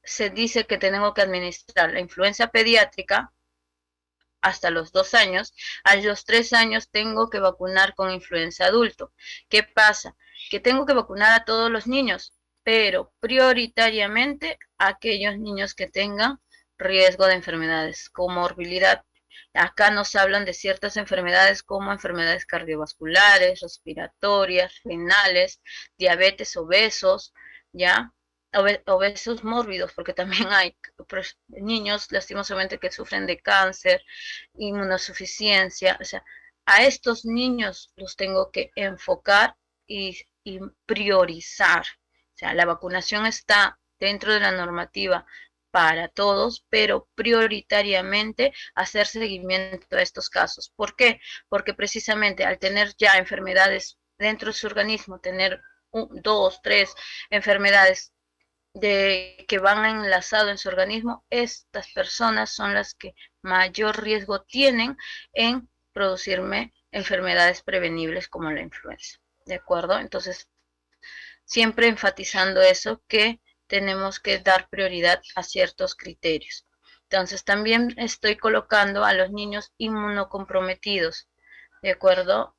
se dice que tenemos que administrar la influenza pediátrica hasta los 2 años, a los 3 años tengo que vacunar con influenza adulto. ¿Qué pasa? Que tengo que vacunar a todos los niños, pero prioritariamente a aquellos niños que tengan riesgo de enfermedades, comorbilidad. Acá nos hablan de ciertas enfermedades como enfermedades cardiovasculares, respiratorias, renales, diabetes, obesos, ¿ya? Obesos mórbidos, porque también hay niños lastimosamente que sufren de cáncer, inmunosuficiencia, o sea, a estos niños los tengo que enfocar y priorizar. O sea, la vacunación está dentro de la normativa para todos, pero prioritariamente hacer seguimiento a estos casos. ¿Por qué? Porque precisamente al tener ya enfermedades dentro de su organismo, tener dos, tres enfermedades que van enlazado en su organismo, estas personas son las que mayor riesgo tienen en producirme enfermedades prevenibles como la influenza. ¿De acuerdo? Entonces, siempre enfatizando eso, que tenemos que dar prioridad a ciertos criterios. Entonces, también estoy colocando a los niños inmunocomprometidos, ¿de acuerdo?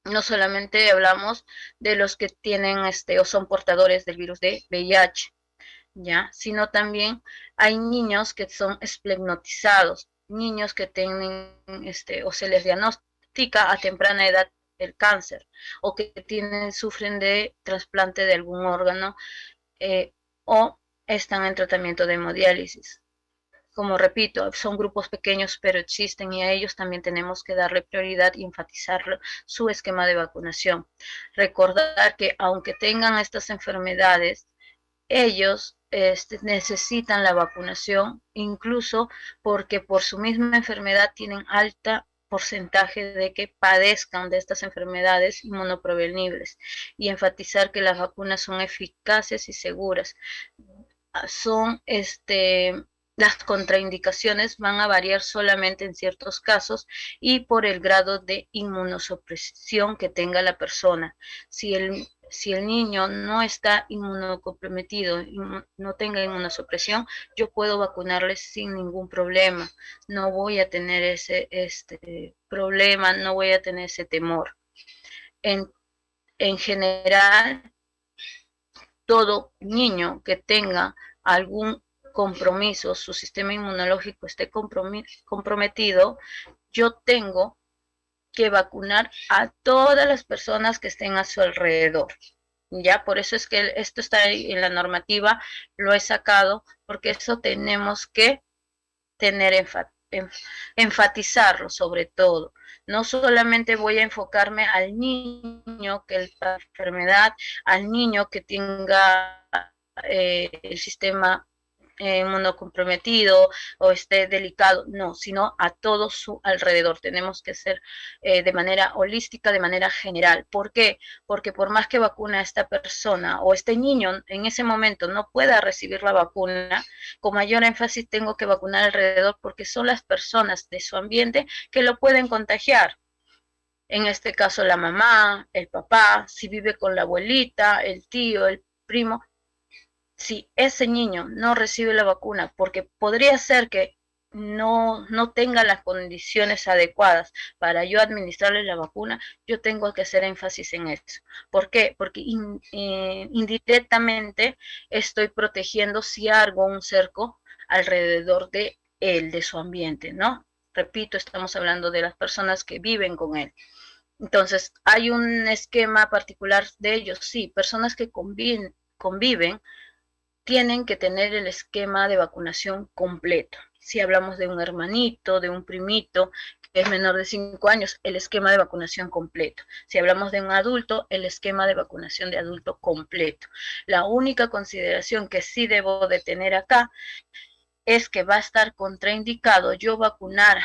No solamente hablamos de los que tienen o son portadores del virus de VIH, ¿ya? Sino también hay niños que son esplegnotizados, niños que tienen o se les diagnostica a temprana edad el cáncer o que sufren de trasplante de algún órgano o están en tratamiento de hemodiálisis. Como repito, son grupos pequeños, pero existen y a ellos también tenemos que darle prioridad y enfatizar su esquema de vacunación. Recordar que aunque tengan estas enfermedades, ellos necesitan la vacunación, incluso porque por su misma enfermedad tienen alta porcentaje de que padezcan de estas enfermedades inmunoprevenibles y enfatizar que las vacunas son eficaces y seguras. Son las contraindicaciones van a variar solamente en ciertos casos y por el grado de inmunosupresión que tenga la persona. Si el niño no está inmunocomprometido, no tenga inmunosupresión, yo puedo vacunarle sin ningún problema. No voy a tener ese problema, no voy a tener ese temor. En general, todo niño que tenga algún compromiso, su sistema inmunológico esté comprometido, yo tengo que vacunar a todas las personas que estén a su alrededor. Ya, por eso es que esto está en la normativa, lo he sacado, porque eso tenemos que tener enfatizarlo sobre todo. No solamente voy a enfocarme al niño que la enfermedad, al niño que tenga el sistema inmunocomprometido o esté delicado, no, sino a todo su alrededor. Tenemos que ser de manera holística, de manera general. ¿Por qué? Porque por más que vacuna a esta persona o este niño en ese momento no pueda recibir la vacuna, con mayor énfasis tengo que vacunar alrededor porque son las personas de su ambiente que lo pueden contagiar. En este caso la mamá, el papá, si vive con la abuelita, el tío, el primo, si ese niño no recibe la vacuna, porque podría ser que no tenga las condiciones adecuadas para yo administrarle la vacuna, yo tengo que hacer énfasis en eso. ¿Por qué? Porque indirectamente estoy protegiendo si hago un cerco alrededor de él, de su ambiente, ¿no? Repito, estamos hablando de las personas que viven con él. Entonces, hay un esquema particular de ellos, sí, personas que conviven tienen que tener el esquema de vacunación completo. Si hablamos de un hermanito, de un primito que es menor de 5 años, el esquema de vacunación completo. Si hablamos de un adulto, el esquema de vacunación de adulto completo. La única consideración que sí debo de tener acá es que va a estar contraindicado yo vacunar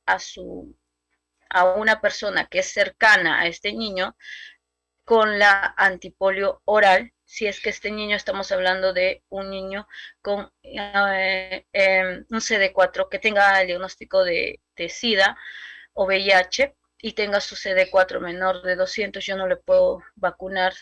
a una persona que es cercana a este niño con la antipolio oral, si es que este niño, estamos hablando de un niño con un CD4 que tenga el diagnóstico de SIDA o VIH y tenga su CD4 menor de 200, yo no le puedo vacunar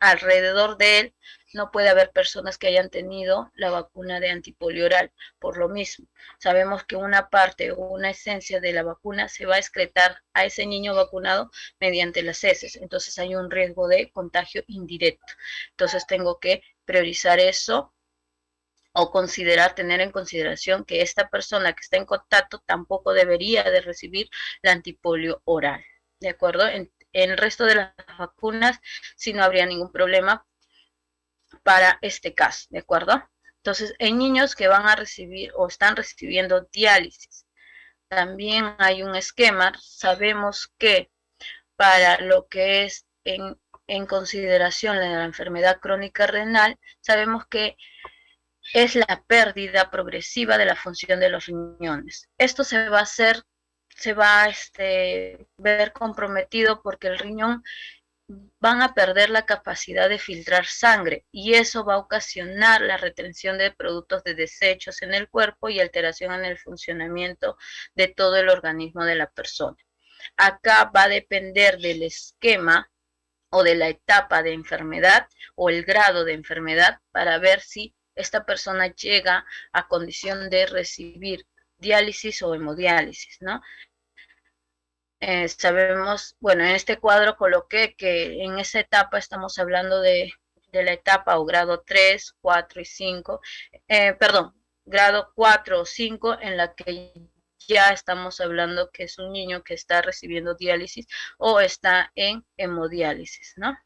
alrededor de él. No puede haber personas que hayan tenido la vacuna de antipolio oral por lo mismo. Sabemos que una parte o una esencia de la vacuna se va a excretar a ese niño vacunado mediante las heces. Entonces hay un riesgo de contagio indirecto. Entonces tengo que priorizar eso o tener en consideración que esta persona que está en contacto tampoco debería de recibir la antipolio oral. ¿De acuerdo? En el resto de las vacunas sí no habría ningún problema para este caso, ¿de acuerdo? Entonces, en niños que van a recibir o están recibiendo diálisis, también hay un esquema. Sabemos que para lo que es en consideración la enfermedad crónica renal, sabemos que es la pérdida progresiva de la función de los riñones. Esto se va a ver comprometido porque el riñón van a perder la capacidad de filtrar sangre y eso va a ocasionar la retención de productos de desechos en el cuerpo y alteración en el funcionamiento de todo el organismo de la persona. Acá va a depender del esquema o de la etapa de enfermedad o el grado de enfermedad para ver si esta persona llega a condición de recibir diálisis o hemodiálisis, ¿no? Sabemos, bueno, en este cuadro coloqué que en esa etapa estamos hablando de la etapa o grado 3, 4 y 5, perdón, grado 4 o 5 en la que ya estamos hablando que es un niño que está recibiendo diálisis o está en hemodiálisis, ¿no?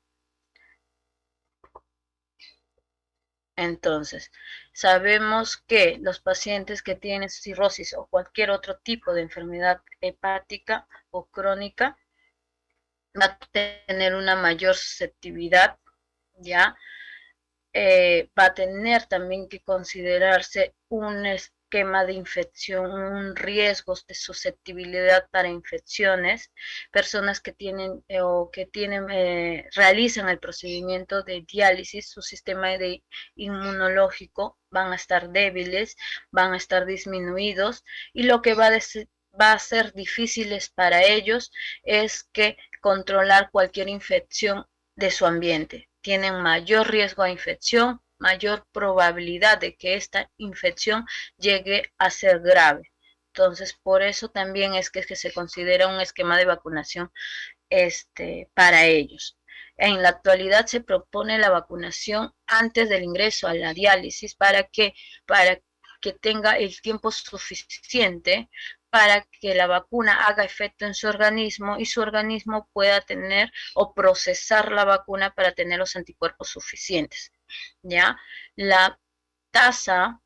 Entonces, sabemos que los pacientes que tienen cirrosis o cualquier otro tipo de enfermedad hepática o crónica va a tener una mayor susceptibilidad, ¿ya? Va a tener también que considerarse un esquema de infección, un riesgo de susceptibilidad para infecciones, personas que tienen o que tienen, realizan el procedimiento de diálisis, su sistema de inmunológico van a estar débiles, van a estar disminuidos y lo que va a ser difíciles para ellos es que controlar cualquier infección de su ambiente. Tienen mayor riesgo a infección, mayor probabilidad de que esta infección llegue a ser grave. Entonces, por eso también es que se considera un esquema de vacunación para ellos. En la actualidad se propone la vacunación antes del ingreso a la diálisis para que tenga el tiempo suficiente para que la vacuna haga efecto en su organismo y su organismo pueda tener o procesar la vacuna para tener los anticuerpos suficientes. ¿Ya? La tasa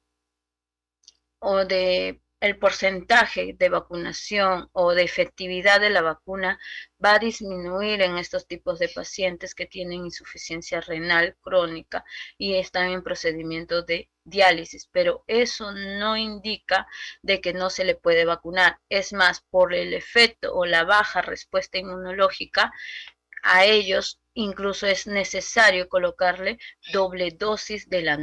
o de el porcentaje de vacunación o de efectividad de la vacuna va a disminuir en estos tipos de pacientes que tienen insuficiencia renal crónica y están en procedimiento de diálisis, pero eso no indica de que no se le puede vacunar. Es más, por el efecto o la baja respuesta inmunológica, a ellos incluso es necesario colocarle doble dosis de la.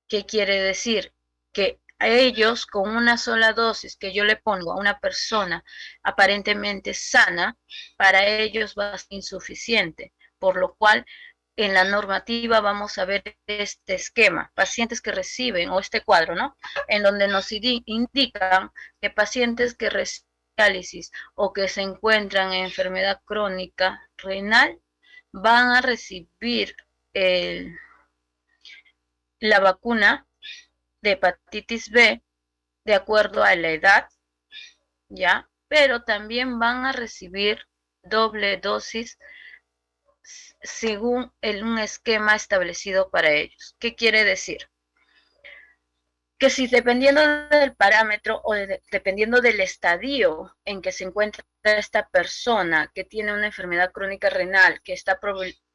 ¿Qué quiere decir? Que a ellos con una sola dosis que yo le pongo a una persona aparentemente sana, para ellos va a ser insuficiente, por lo cual en la normativa vamos a ver este esquema, pacientes que reciben, o este cuadro, ¿no? En donde nos indican que pacientes que reciben diálisis o que se encuentran en enfermedad crónica renal van a recibir la vacuna de hepatitis B de acuerdo a la edad, ¿ya? Pero también van a recibir doble dosis según un esquema establecido para ellos. ¿Qué quiere decir? Que si dependiendo del parámetro o dependiendo del estadio en que se encuentra esta persona que tiene una enfermedad crónica renal, que está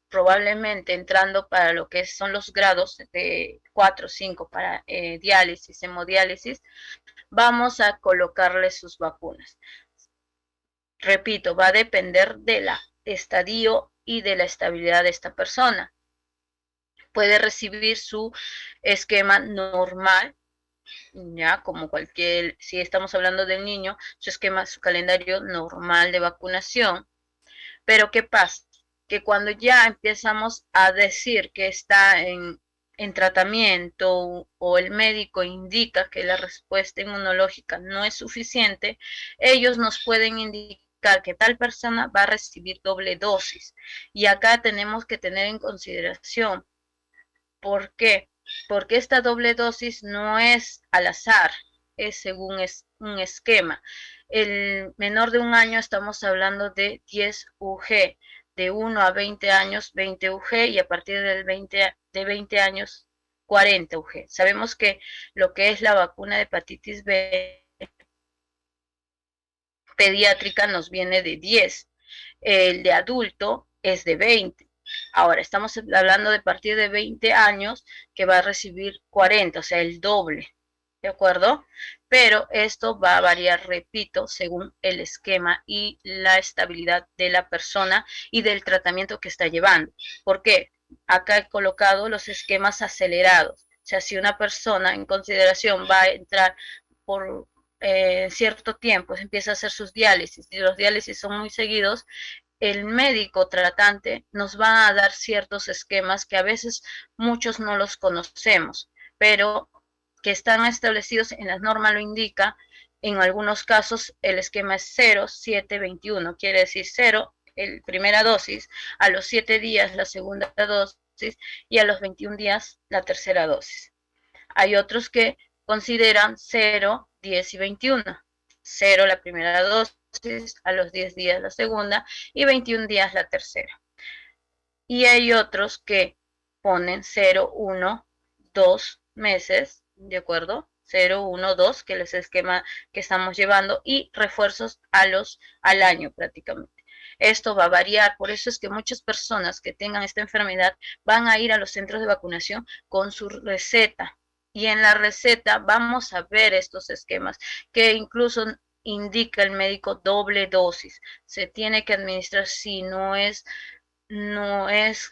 probablemente entrando para lo que son los grados de 4 o 5 para diálisis, hemodiálisis, vamos a colocarle sus vacunas. Repito, va a depender del estadio y de la estabilidad de esta persona. Puede recibir su esquema normal, ya como cualquier, si estamos hablando del niño, su esquema, su calendario normal de vacunación. Pero ¿qué pasa? Que cuando ya empezamos a decir que está en tratamiento o el médico indica que la respuesta inmunológica no es suficiente, ellos nos pueden indicar que tal persona va a recibir doble dosis. Y acá tenemos que tener en consideración, ¿por qué? Porque esta doble dosis no es al azar, es según un esquema. El menor de un año estamos hablando de 10 UG, de 1 a 20 años 20 UG y a partir de 20 años 40 UG. Sabemos que lo que es la vacuna de hepatitis B pediátrica nos viene de 10, el de adulto es de 20. Ahora, estamos hablando de partir de 20 años que va a recibir 40, o sea, el doble, ¿de acuerdo? Pero esto va a variar, repito, según el esquema y la estabilidad de la persona y del tratamiento que está llevando. ¿Por qué? Acá he colocado los esquemas acelerados. O sea, si una persona en consideración va a entrar por cierto tiempo, empieza a hacer sus diálisis y los diálisis son muy seguidos, el médico tratante nos va a dar ciertos esquemas que a veces muchos no los conocemos, pero que están establecidos en las normas lo indica. En algunos casos el esquema es 0, 7, 21, quiere decir 0, el primera dosis, a los 7 días la segunda dosis y a los 21 días la tercera dosis. Hay otros que consideran 0, 10 y 21. 0 la primera dosis, a los 10 días la segunda y 21 días la tercera. Y hay otros que ponen 0, 1, 2 meses, ¿de acuerdo? 0, 1, 2, que es el esquema que estamos llevando, y refuerzos al año prácticamente. Esto va a variar, por eso es que muchas personas que tengan esta enfermedad van a ir a los centros de vacunación con su receta. Y en la receta vamos a ver estos esquemas que incluso indica el médico doble dosis. Se tiene que administrar si no es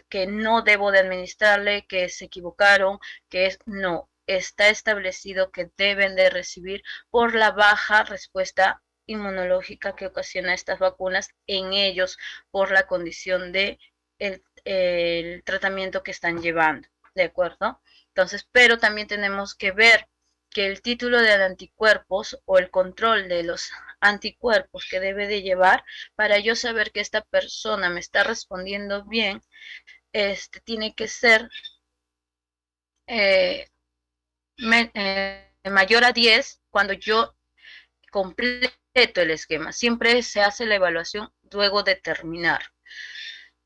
que no debo de administrarle, que se equivocaron, que es no, está establecido que deben de recibir por la baja respuesta inmunológica que ocasiona estas vacunas en ellos por la condición de el tratamiento que están llevando, ¿de acuerdo? Entonces, pero también tenemos que ver que el título de anticuerpos o el control de los anticuerpos que debe de llevar para yo saber que esta persona me está respondiendo bien, tiene que ser mayor a 10 cuando yo completo el esquema. Siempre se hace la evaluación luego de terminar.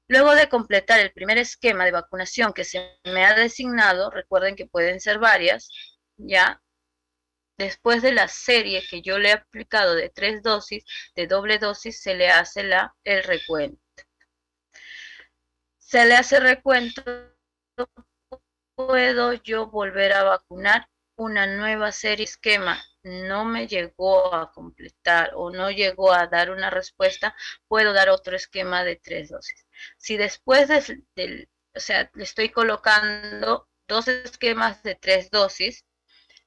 Luego de completar el primer esquema de vacunación que se me ha designado, recuerden que pueden ser varias, ya, después de la serie que yo le he aplicado de 3 dosis, de doble dosis, se le hace el recuento. Se le hace recuento, puedo yo volver a vacunar una nueva serie esquema. No me llegó a completar o no llegó a dar una respuesta, puedo dar otro esquema de 3 dosis. Si después o sea, le estoy colocando 2 esquemas de 3 dosis,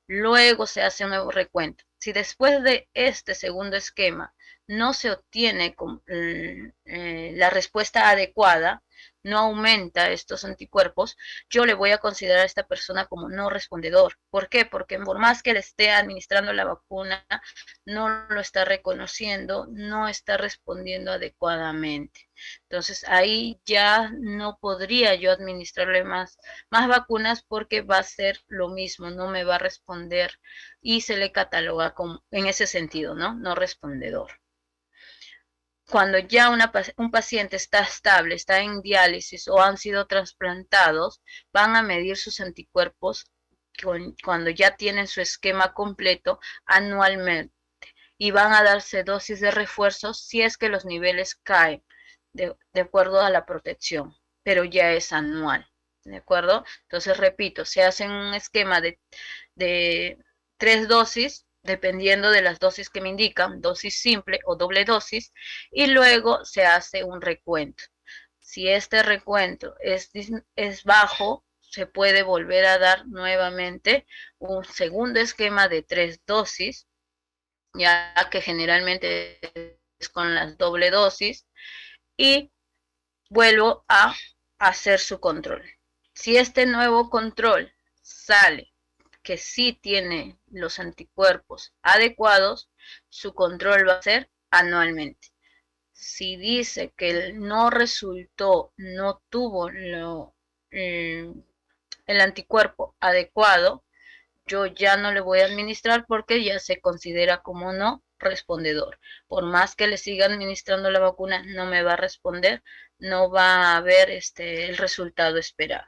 luego se hace un nuevo recuento. Si después de este segundo esquema no se obtiene la respuesta adecuada, no aumenta estos anticuerpos, yo le voy a considerar a esta persona como no respondedor. ¿Por qué? Porque por más que le esté administrando la vacuna, no lo está reconociendo, no está respondiendo adecuadamente. Entonces ahí ya no podría yo administrarle más vacunas porque va a ser lo mismo, no me va a responder y se le cataloga como, en ese sentido, ¿no? No respondedor. Cuando ya un paciente está estable, está en diálisis o han sido trasplantados, van a medir sus anticuerpos cuando ya tienen su esquema completo anualmente y van a darse dosis de refuerzos si es que los niveles caen de acuerdo a la protección, pero ya es anual, ¿de acuerdo? Entonces, repito, se hace un esquema de 3 dosis, dependiendo de las dosis que me indican, dosis simple o doble dosis, y luego se hace un recuento. Si este recuento es bajo, se puede volver a dar nuevamente un segundo esquema de 3 dosis, ya que generalmente es con las doble dosis, y vuelvo a hacer su control. Si este nuevo control sale que sí tiene los anticuerpos adecuados, su control va a ser anualmente. Si dice que no resultó, no tuvo el anticuerpo adecuado, yo ya no le voy a administrar porque ya se considera como no respondedor. Por más que le siga administrando la vacuna, no me va a responder, no va a haber el resultado esperado.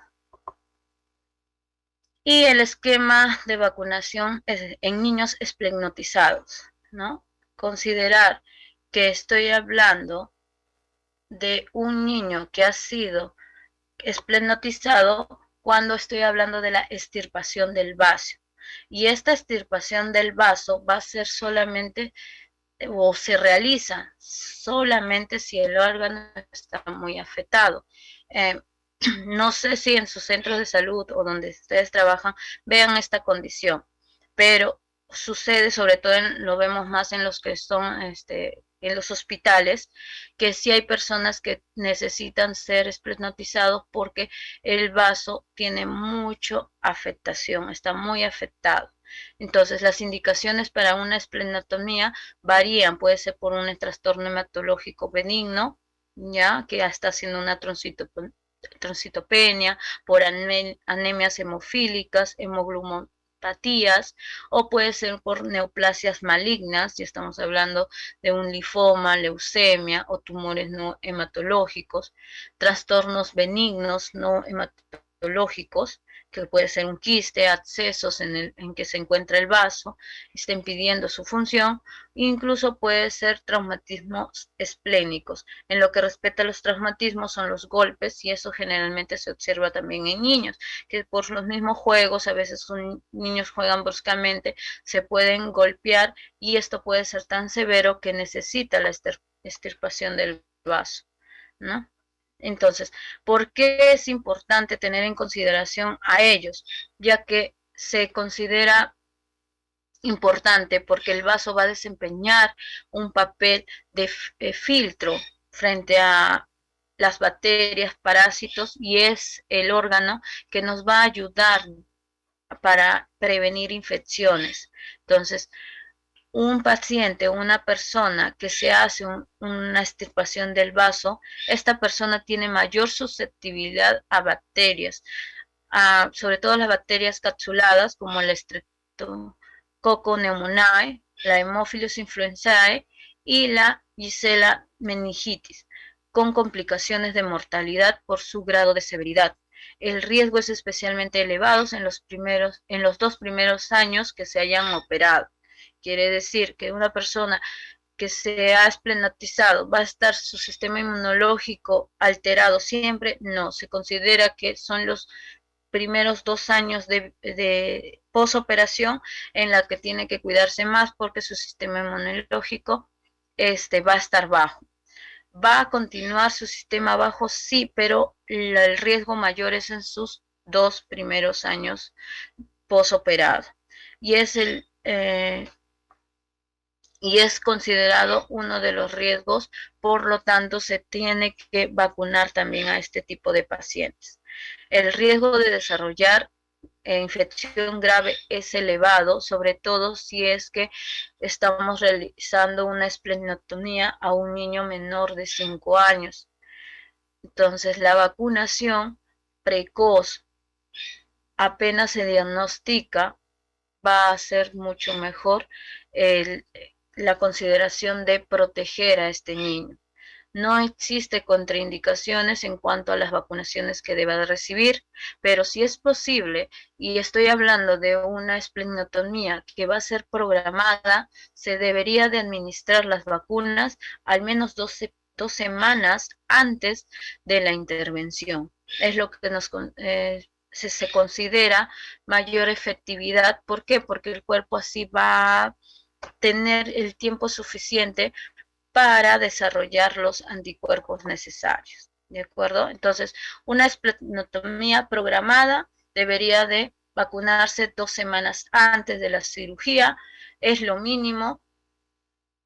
Y el esquema de vacunación en niños esplenotizados, ¿no? Considerar que estoy hablando de un niño que ha sido esplenotizado cuando estoy hablando de la extirpación del vaso. Y esta extirpación del vaso va a ser solamente o se realiza solamente si el órgano está muy afectado. No sé si en sus centros de salud o donde ustedes trabajan vean esta condición, pero sucede sobre todo, lo vemos más en los que son en los hospitales, que sí hay personas que necesitan ser esplenotizados porque el vaso tiene mucha afectación, está muy afectado. Entonces, las indicaciones para una esplenotomía varían, puede ser por un trastorno hematológico benigno, ya que ya está haciendo una trombocitopenia, por anemias hemofílicas, hemoglobinopatías neuropatías, o puede ser por neoplasias malignas, ya estamos hablando de un linfoma, leucemia o tumores no hematológicos, trastornos benignos no hematológicos, que puede ser un quiste, abscesos en que se encuentra el vaso, está impidiendo su función, incluso puede ser traumatismos esplénicos. En lo que respecta a los traumatismos son los golpes, y eso generalmente se observa también en niños, que por los mismos juegos, a veces niños juegan bruscamente, se pueden golpear, y esto puede ser tan severo que necesita la extirpación del vaso, ¿no? Entonces, ¿por qué es importante tener en consideración a ellos? Ya que se considera importante porque el vaso va a desempeñar un papel de filtro frente a las bacterias, parásitos, y es el órgano que nos va a ayudar para prevenir infecciones. Entonces, un paciente, una persona que se hace una extirpación del vaso, esta persona tiene mayor susceptibilidad a bacterias, sobre todo las bacterias capsuladas como el Streptococcus pneumoniae, la Haemophilus influenzae y la Gisela meningitis, con complicaciones de mortalidad por su grado de severidad. El riesgo es especialmente elevado en los 2 primeros años que se hayan operado. Quiere decir que una persona que se ha esplenotizado, ¿va a estar su sistema inmunológico alterado siempre? No, se considera que son los primeros 2 años de posoperación en la que tiene que cuidarse más porque su sistema inmunológico va a estar bajo. ¿Va a continuar su sistema bajo? Sí, pero el riesgo mayor es en sus 2 primeros años posoperado. Y y es considerado uno de los riesgos, por lo tanto se tiene que vacunar también a este tipo de pacientes. El riesgo de desarrollar infección grave es elevado, sobre todo si es que estamos realizando una esplenotomía a un niño menor de 5 años. Entonces, la vacunación precoz, apenas se diagnostica, va a ser mucho mejor el, la consideración de proteger a este niño. No existe contraindicaciones en cuanto a las vacunaciones que deba de recibir, pero si es posible, y estoy hablando de una esplenotomía que va a ser programada, se debería de administrar las vacunas al menos 2 semanas antes de la intervención. Es lo que se considera mayor efectividad. ¿Por qué? Porque el cuerpo así va a tener el tiempo suficiente para desarrollar los anticuerpos necesarios. ¿De acuerdo? Entonces, una esplenotomía programada debería de vacunarse 2 semanas antes de la cirugía, es lo mínimo.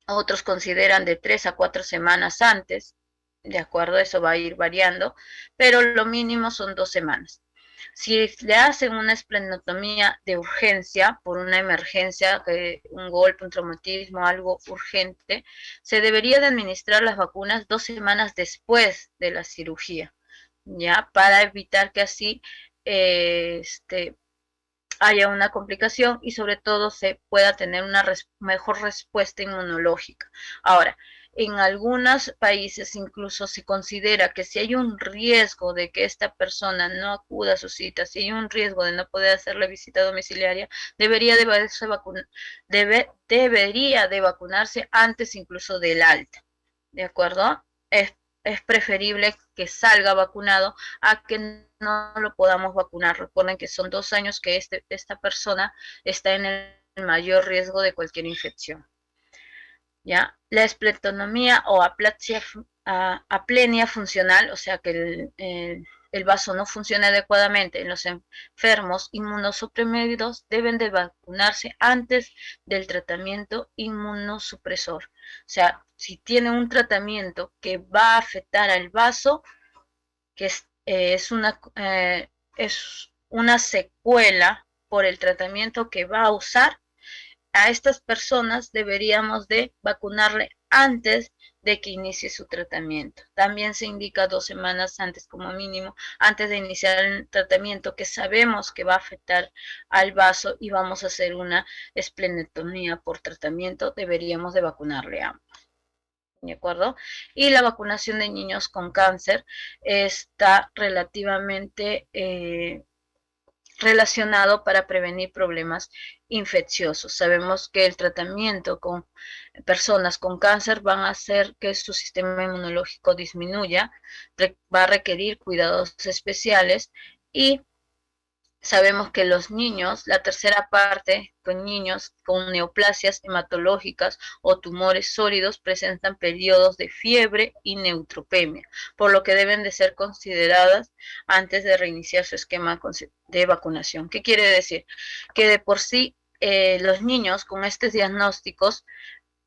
Otros consideran de 3 a 4 semanas antes, de acuerdo, eso va a ir variando, pero lo mínimo son 2 semanas. Si le hacen una esplenotomía de urgencia por una emergencia, un golpe, un traumatismo, algo urgente, se debería de administrar las vacunas 2 semanas después de la cirugía, ya, para evitar que así haya una complicación y sobre todo se pueda tener una mejor respuesta inmunológica. Ahora, en algunos países incluso se considera que si hay un riesgo de que esta persona no acuda a su cita, si hay un riesgo de no poder hacer la visita domiciliaria, debería de vacunarse antes incluso del alta, ¿de acuerdo? Es preferible que salga vacunado a que no lo podamos vacunar. Recuerden que son 2 años que esta persona está en el mayor riesgo de cualquier infección. ¿Ya? La esplenotomía o aplenia funcional, o sea que el vaso no funciona adecuadamente en los enfermos inmunosuprimidos, deben de vacunarse antes del tratamiento inmunosupresor. O sea, si tiene un tratamiento que va a afectar al vaso, que es una secuela por el tratamiento que va a usar, a estas personas deberíamos de vacunarle antes de que inicie su tratamiento. También se indica 2 semanas antes como mínimo, antes de iniciar el tratamiento, que sabemos que va a afectar al vaso y vamos a hacer una esplenectomía por tratamiento, deberíamos de vacunarle a ambos. ¿De acuerdo? Y la vacunación de niños con cáncer está relativamente relacionado para prevenir problemas infecciosos. Sabemos que el tratamiento con personas con cáncer van a hacer que su sistema inmunológico disminuya, va a requerir cuidados especiales y sabemos que los niños, la tercera parte con niños con neoplasias hematológicas o tumores sólidos presentan periodos de fiebre y neutropenia, por lo que deben de ser consideradas antes de reiniciar su esquema de vacunación. ¿Qué quiere decir? Que de por sí los niños con estos diagnósticos,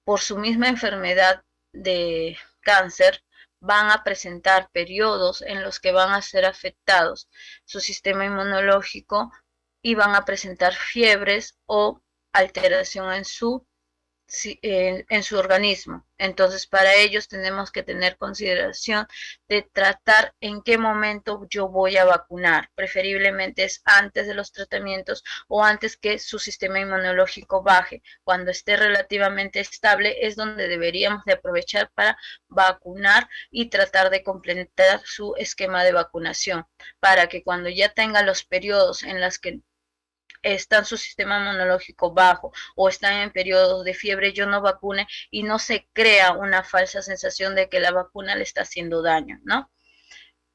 por su misma enfermedad de cáncer, van a presentar periodos en los que van a ser afectados su sistema inmunológico y van a presentar fiebres o alteración en su organismo. Entonces, para ellos tenemos que tener consideración de tratar en qué momento yo voy a vacunar. Preferiblemente es antes de los tratamientos o antes que su sistema inmunológico baje. Cuando esté relativamente estable es donde deberíamos de aprovechar para vacunar y tratar de completar su esquema de vacunación, para que cuando ya tenga los periodos en los que está en su sistema inmunológico bajo o están en periodos de fiebre, yo no vacune y no se crea una falsa sensación de que la vacuna le está haciendo daño, ¿no?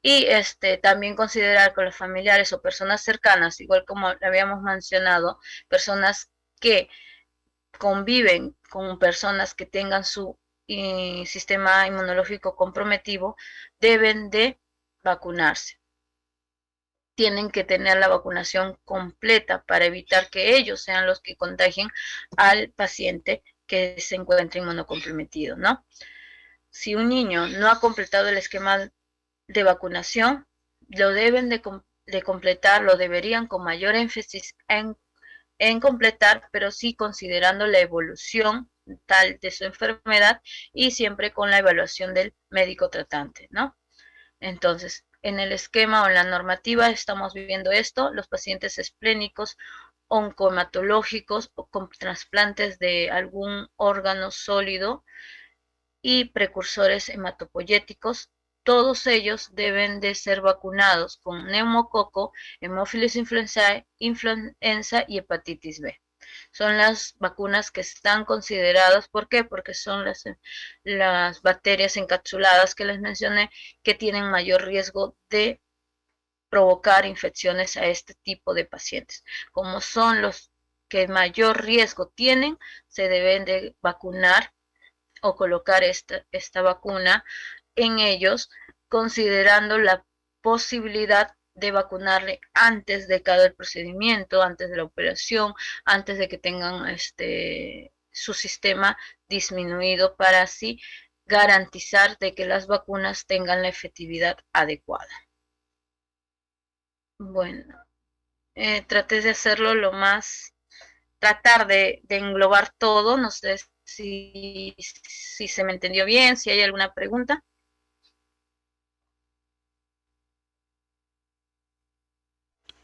Y también considerar con los familiares o personas cercanas, igual como habíamos mencionado, personas que conviven con personas que tengan su sistema inmunológico comprometido, deben de vacunarse. Tienen que tener la vacunación completa para evitar que ellos sean los que contagien al paciente que se encuentre inmunocomprometido, ¿no? Si un niño no ha completado el esquema de vacunación, lo deben de completar, lo deberían con mayor énfasis en completar, pero sí considerando la evolución tal de su enfermedad y siempre con la evaluación del médico tratante, ¿no? Entonces, en el esquema o en la normativa estamos viviendo esto, los pacientes esplénicos, oncohematológicos o con trasplantes de algún órgano sólido y precursores hematopoyéticos, todos ellos deben de ser vacunados con neumococo, hemófilis influenzae, influenza y hepatitis B. Son las vacunas que están consideradas, ¿por qué? Porque son las bacterias encapsuladas que les mencioné que tienen mayor riesgo de provocar infecciones a este tipo de pacientes. Como son los que mayor riesgo tienen, se deben de vacunar o colocar esta vacuna en ellos, considerando la posibilidad de vacunarle antes de cada procedimiento, antes de la operación, antes de que tengan su sistema disminuido, para así garantizar de que las vacunas tengan la efectividad adecuada. Bueno, traté de hacerlo lo más, tratar de englobar todo, no sé si se me entendió bien, si hay alguna pregunta.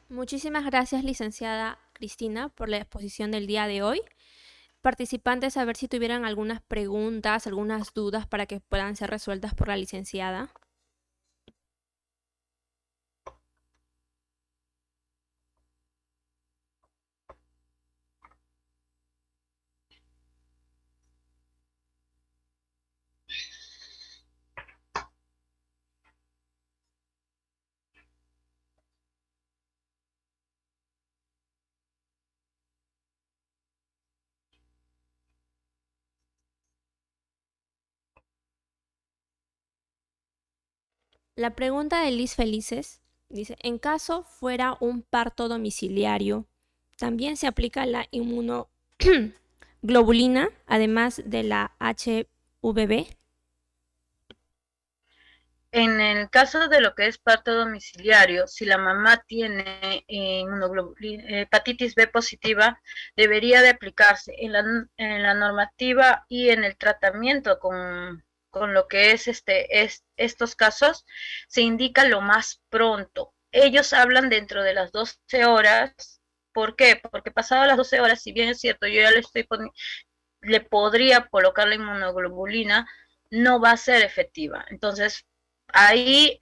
Muchísimas gracias, licenciada Cristina, por la exposición del día de hoy. Participantes, a ver si tuvieran algunas preguntas, algunas dudas para que puedan ser resueltas por la licenciada. La pregunta de Liz Felices dice, en caso fuera un parto domiciliario, ¿también se aplica la inmunoglobulina, además de la HVB? En el caso de lo que es parto domiciliario, si la mamá tiene hepatitis B positiva, debería de aplicarse en la normativa y en el tratamiento con lo que es, estos casos, se indica lo más pronto. Ellos hablan dentro de las 12 horas. ¿Por qué? Porque pasado las 12 horas, si bien es cierto, yo ya le podría colocar la inmunoglobulina, no va a ser efectiva. Entonces, ahí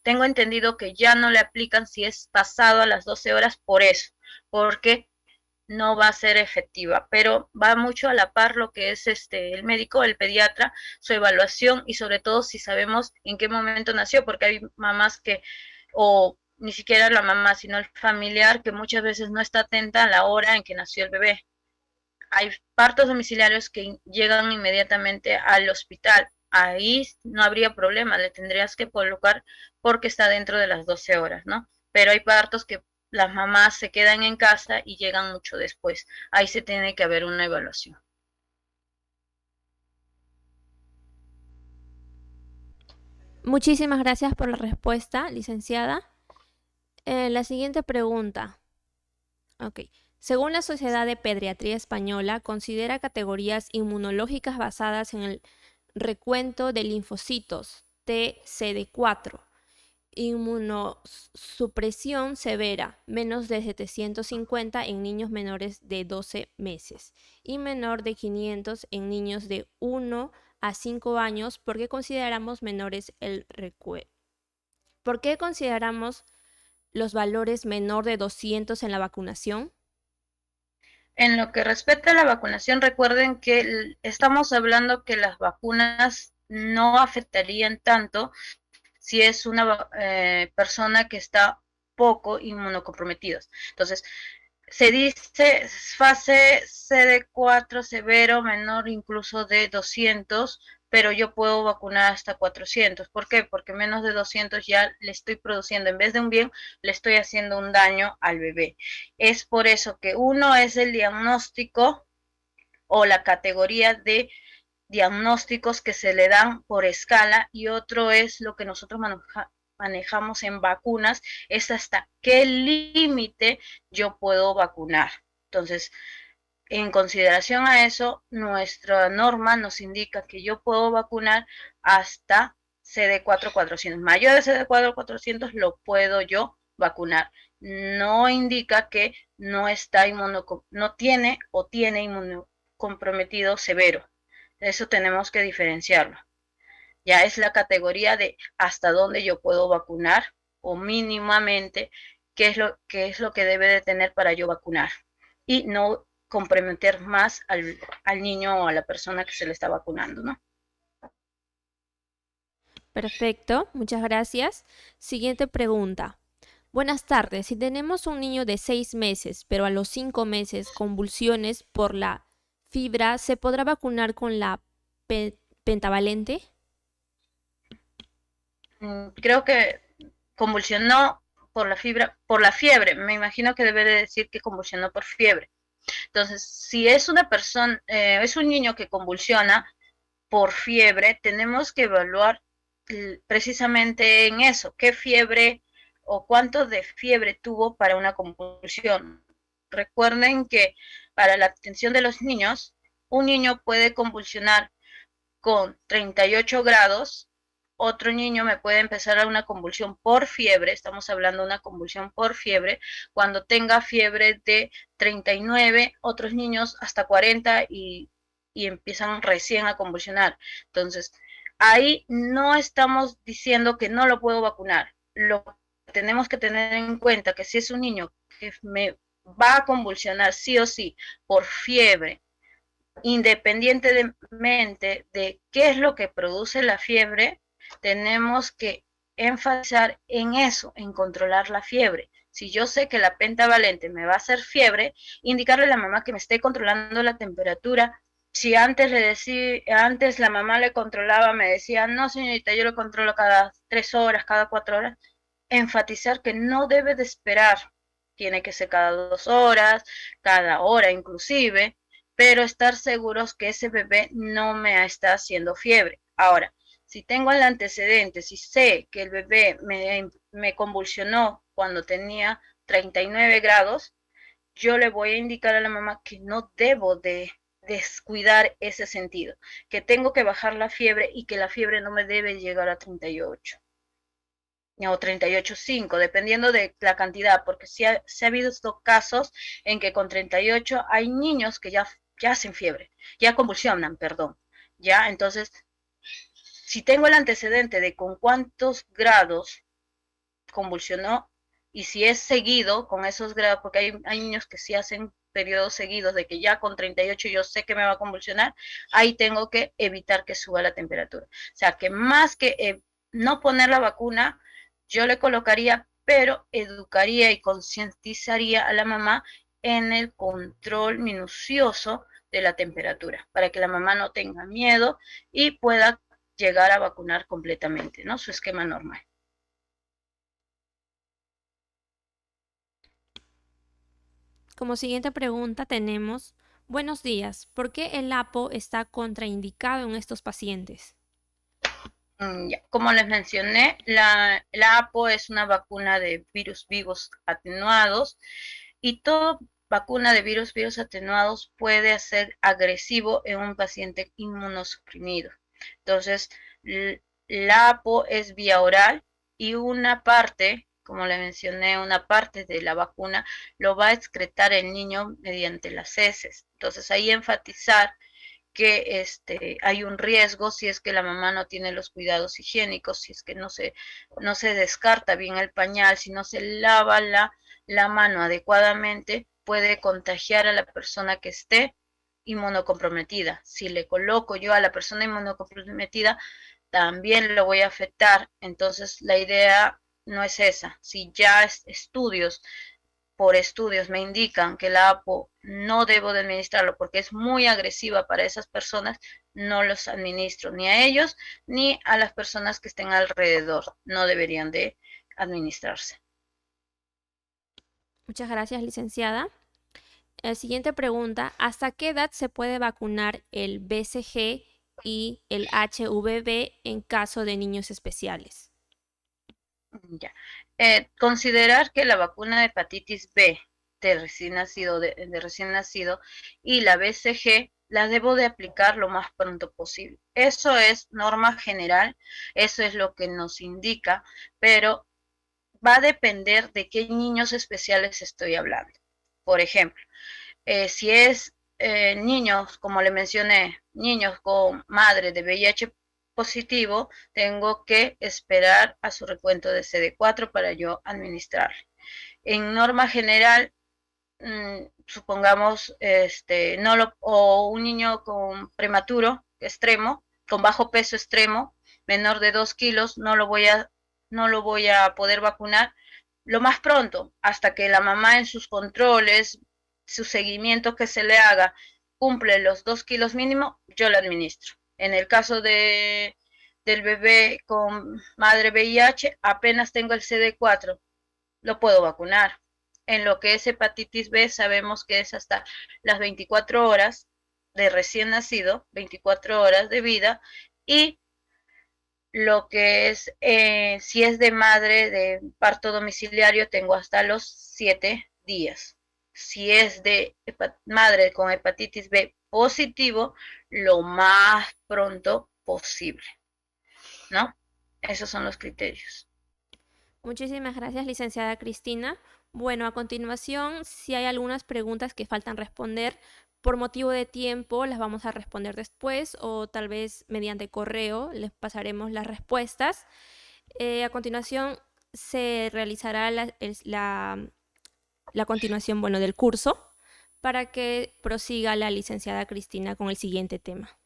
tengo entendido que ya no le aplican si es pasado a las 12 horas por eso, porque no va a ser efectiva, pero va mucho a la par lo que es el médico, el pediatra, su evaluación y sobre todo si sabemos en qué momento nació, porque hay mamás que, o ni siquiera la mamá, sino el familiar, que muchas veces no está atenta a la hora en que nació el bebé. Hay partos domiciliarios que llegan inmediatamente al hospital. Ahí no habría problema, le tendrías que colocar porque está dentro de las 12 horas, ¿no? Pero hay partos que las mamás se quedan en casa y llegan mucho después. Ahí se tiene que haber una evaluación. Muchísimas gracias por la respuesta, licenciada. La siguiente pregunta. Ok. Según la Sociedad de Pediatría Española, considera categorías inmunológicas basadas en el recuento de linfocitos TCD4. Inmunosupresión severa, menos de 750 en niños menores de 12 meses y menor de 500 en niños de 1 a 5 años, porque consideramos menores el recuento. ¿Por qué consideramos los valores menor de 200 en la vacunación? En lo que respecta a la vacunación, recuerden que estamos hablando que las vacunas no afectarían tanto si es una persona que está poco inmunocomprometidos. Entonces, se dice fase CD4 severo menor incluso de 200, pero yo puedo vacunar hasta 400. ¿Por qué? Porque menos de 200 ya le estoy produciendo, en vez de un bien, le estoy haciendo un daño al bebé. Es por eso que uno es el diagnóstico o la categoría de diagnósticos que se le dan por escala y otro es lo que nosotros manejamos en vacunas, es hasta qué límite yo puedo vacunar. Entonces, en consideración a eso, nuestra norma nos indica que yo puedo vacunar hasta CD4-400. Mayor de CD4-400 lo puedo yo vacunar. No indica que no está no tiene o tiene inmunocomprometido severo. Eso tenemos que diferenciarlo. Ya es la categoría de hasta dónde yo puedo vacunar o mínimamente qué es lo que debe de tener para yo vacunar y no comprometer más al niño o a la persona que se le está vacunando, ¿no? Perfecto, muchas gracias. Siguiente pregunta. Buenas tardes. Si tenemos un niño de 6 meses, pero a los 5 meses convulsiones por la fibra, ¿se podrá vacunar con la pentavalente? Creo que convulsionó por la fiebre. Me imagino que debe de decir que convulsionó por fiebre. Entonces, si es una persona, es un niño que convulsiona por fiebre, tenemos que evaluar precisamente en eso, qué fiebre o cuánto de fiebre tuvo para una convulsión. Recuerden que para la atención de los niños, un niño puede convulsionar con 38 grados, otro niño me puede empezar a una convulsión por fiebre, estamos hablando de una convulsión por fiebre, cuando tenga fiebre de 39, otros niños hasta 40 y empiezan recién a convulsionar. Entonces, ahí no estamos diciendo que no lo puedo vacunar. Lo que tenemos que tener en cuenta que si es un niño que me va a convulsionar sí o sí por fiebre, independientemente de qué es lo que produce la fiebre, tenemos que enfatizar en eso, en controlar la fiebre. Si yo sé que la pentavalente me va a hacer fiebre, indicarle a la mamá que me esté controlando la temperatura. Si antes le decía, antes la mamá le controlaba, me decía, no señorita, yo lo controlo cada 3 horas, cada 4 horas, enfatizar que no debe de esperar, tiene que ser cada 2 horas, cada hora inclusive, pero estar seguros que ese bebé no me está haciendo fiebre. Ahora, Si tengo el antecedente, si sé que el bebé me convulsionó cuando tenía 39 grados, yo le voy a indicar a la mamá que no debo de descuidar ese sentido, que tengo que bajar la fiebre y que la fiebre no me debe llegar a 38 o 38,5, dependiendo de la cantidad, porque se ha visto casos en que con 38 hay niños que ya hacen fiebre, ya convulsionan, perdón, ya, entonces, si tengo el antecedente de con cuántos grados convulsionó y si es seguido con esos grados, porque hay niños que sí hacen periodos seguidos de que ya con 38 yo sé que me va a convulsionar, ahí tengo que evitar que suba la temperatura. O sea, que más que no poner la vacuna, yo le colocaría, pero educaría y concientizaría a la mamá en el control minucioso de la temperatura, para que la mamá no tenga miedo y pueda llegar a vacunar completamente, ¿no? Su esquema normal. Como siguiente pregunta tenemos, buenos días, ¿por qué el APO está contraindicado en estos pacientes? Como les mencioné, la APO es una vacuna de virus vivos atenuados y toda vacuna de virus atenuados puede ser agresivo en un paciente inmunosuprimido. Entonces, la APO es vía oral y una parte, como le mencioné, una parte de la vacuna lo va a excretar el niño mediante las heces. Entonces, ahí enfatizar que hay un riesgo si es que la mamá no tiene los cuidados higiénicos, si es que no se descarta bien el pañal, si no se lava la mano adecuadamente, puede contagiar a la persona que esté inmunocomprometida. Si le coloco yo a la persona inmunocomprometida, también lo voy a afectar. Entonces, la idea no es esa. Si ya estudios por estudios me indican que la APO no debo de administrarlo porque es muy agresiva para esas personas, no los administro ni a ellos ni a las personas que estén alrededor. No deberían de administrarse. Muchas gracias, licenciada. Siguiente pregunta, ¿hasta qué edad se puede vacunar el BCG y el HVV en caso de niños especiales? Ya. Considerar que la vacuna de hepatitis B de recién nacido y la BCG la debo de aplicar lo más pronto posible. Eso es norma general, eso es lo que nos indica, pero va a depender de qué niños especiales estoy hablando. Por ejemplo, si es niños, como le mencioné, niños con madre de VIH positivo, tengo que esperar a su recuento de CD4 para yo administrarle. En norma general, supongamos, o un niño con prematuro extremo, con bajo peso extremo, menor de 2 kilos, no lo voy a poder vacunar lo más pronto, hasta que la mamá en sus controles, su seguimiento que se le haga, cumple los 2 kilos mínimo, yo le administro. En el caso del bebé con madre VIH, apenas tengo el CD4, lo puedo vacunar. En lo que es hepatitis B, sabemos que es hasta las 24 horas de recién nacido, 24 horas de vida, y lo que es, si es de madre de parto domiciliario, tengo hasta los 7 días. Si es de madre con hepatitis B positivo, lo más pronto posible, ¿no? Esos son los criterios. Muchísimas gracias, licenciada Cristina. Bueno, a continuación, si hay algunas preguntas que faltan responder, por motivo de tiempo las vamos a responder después o tal vez mediante correo les pasaremos las respuestas. A continuación se realizará la continuación, bueno, del curso para que prosiga la licenciada Cristina con el siguiente tema.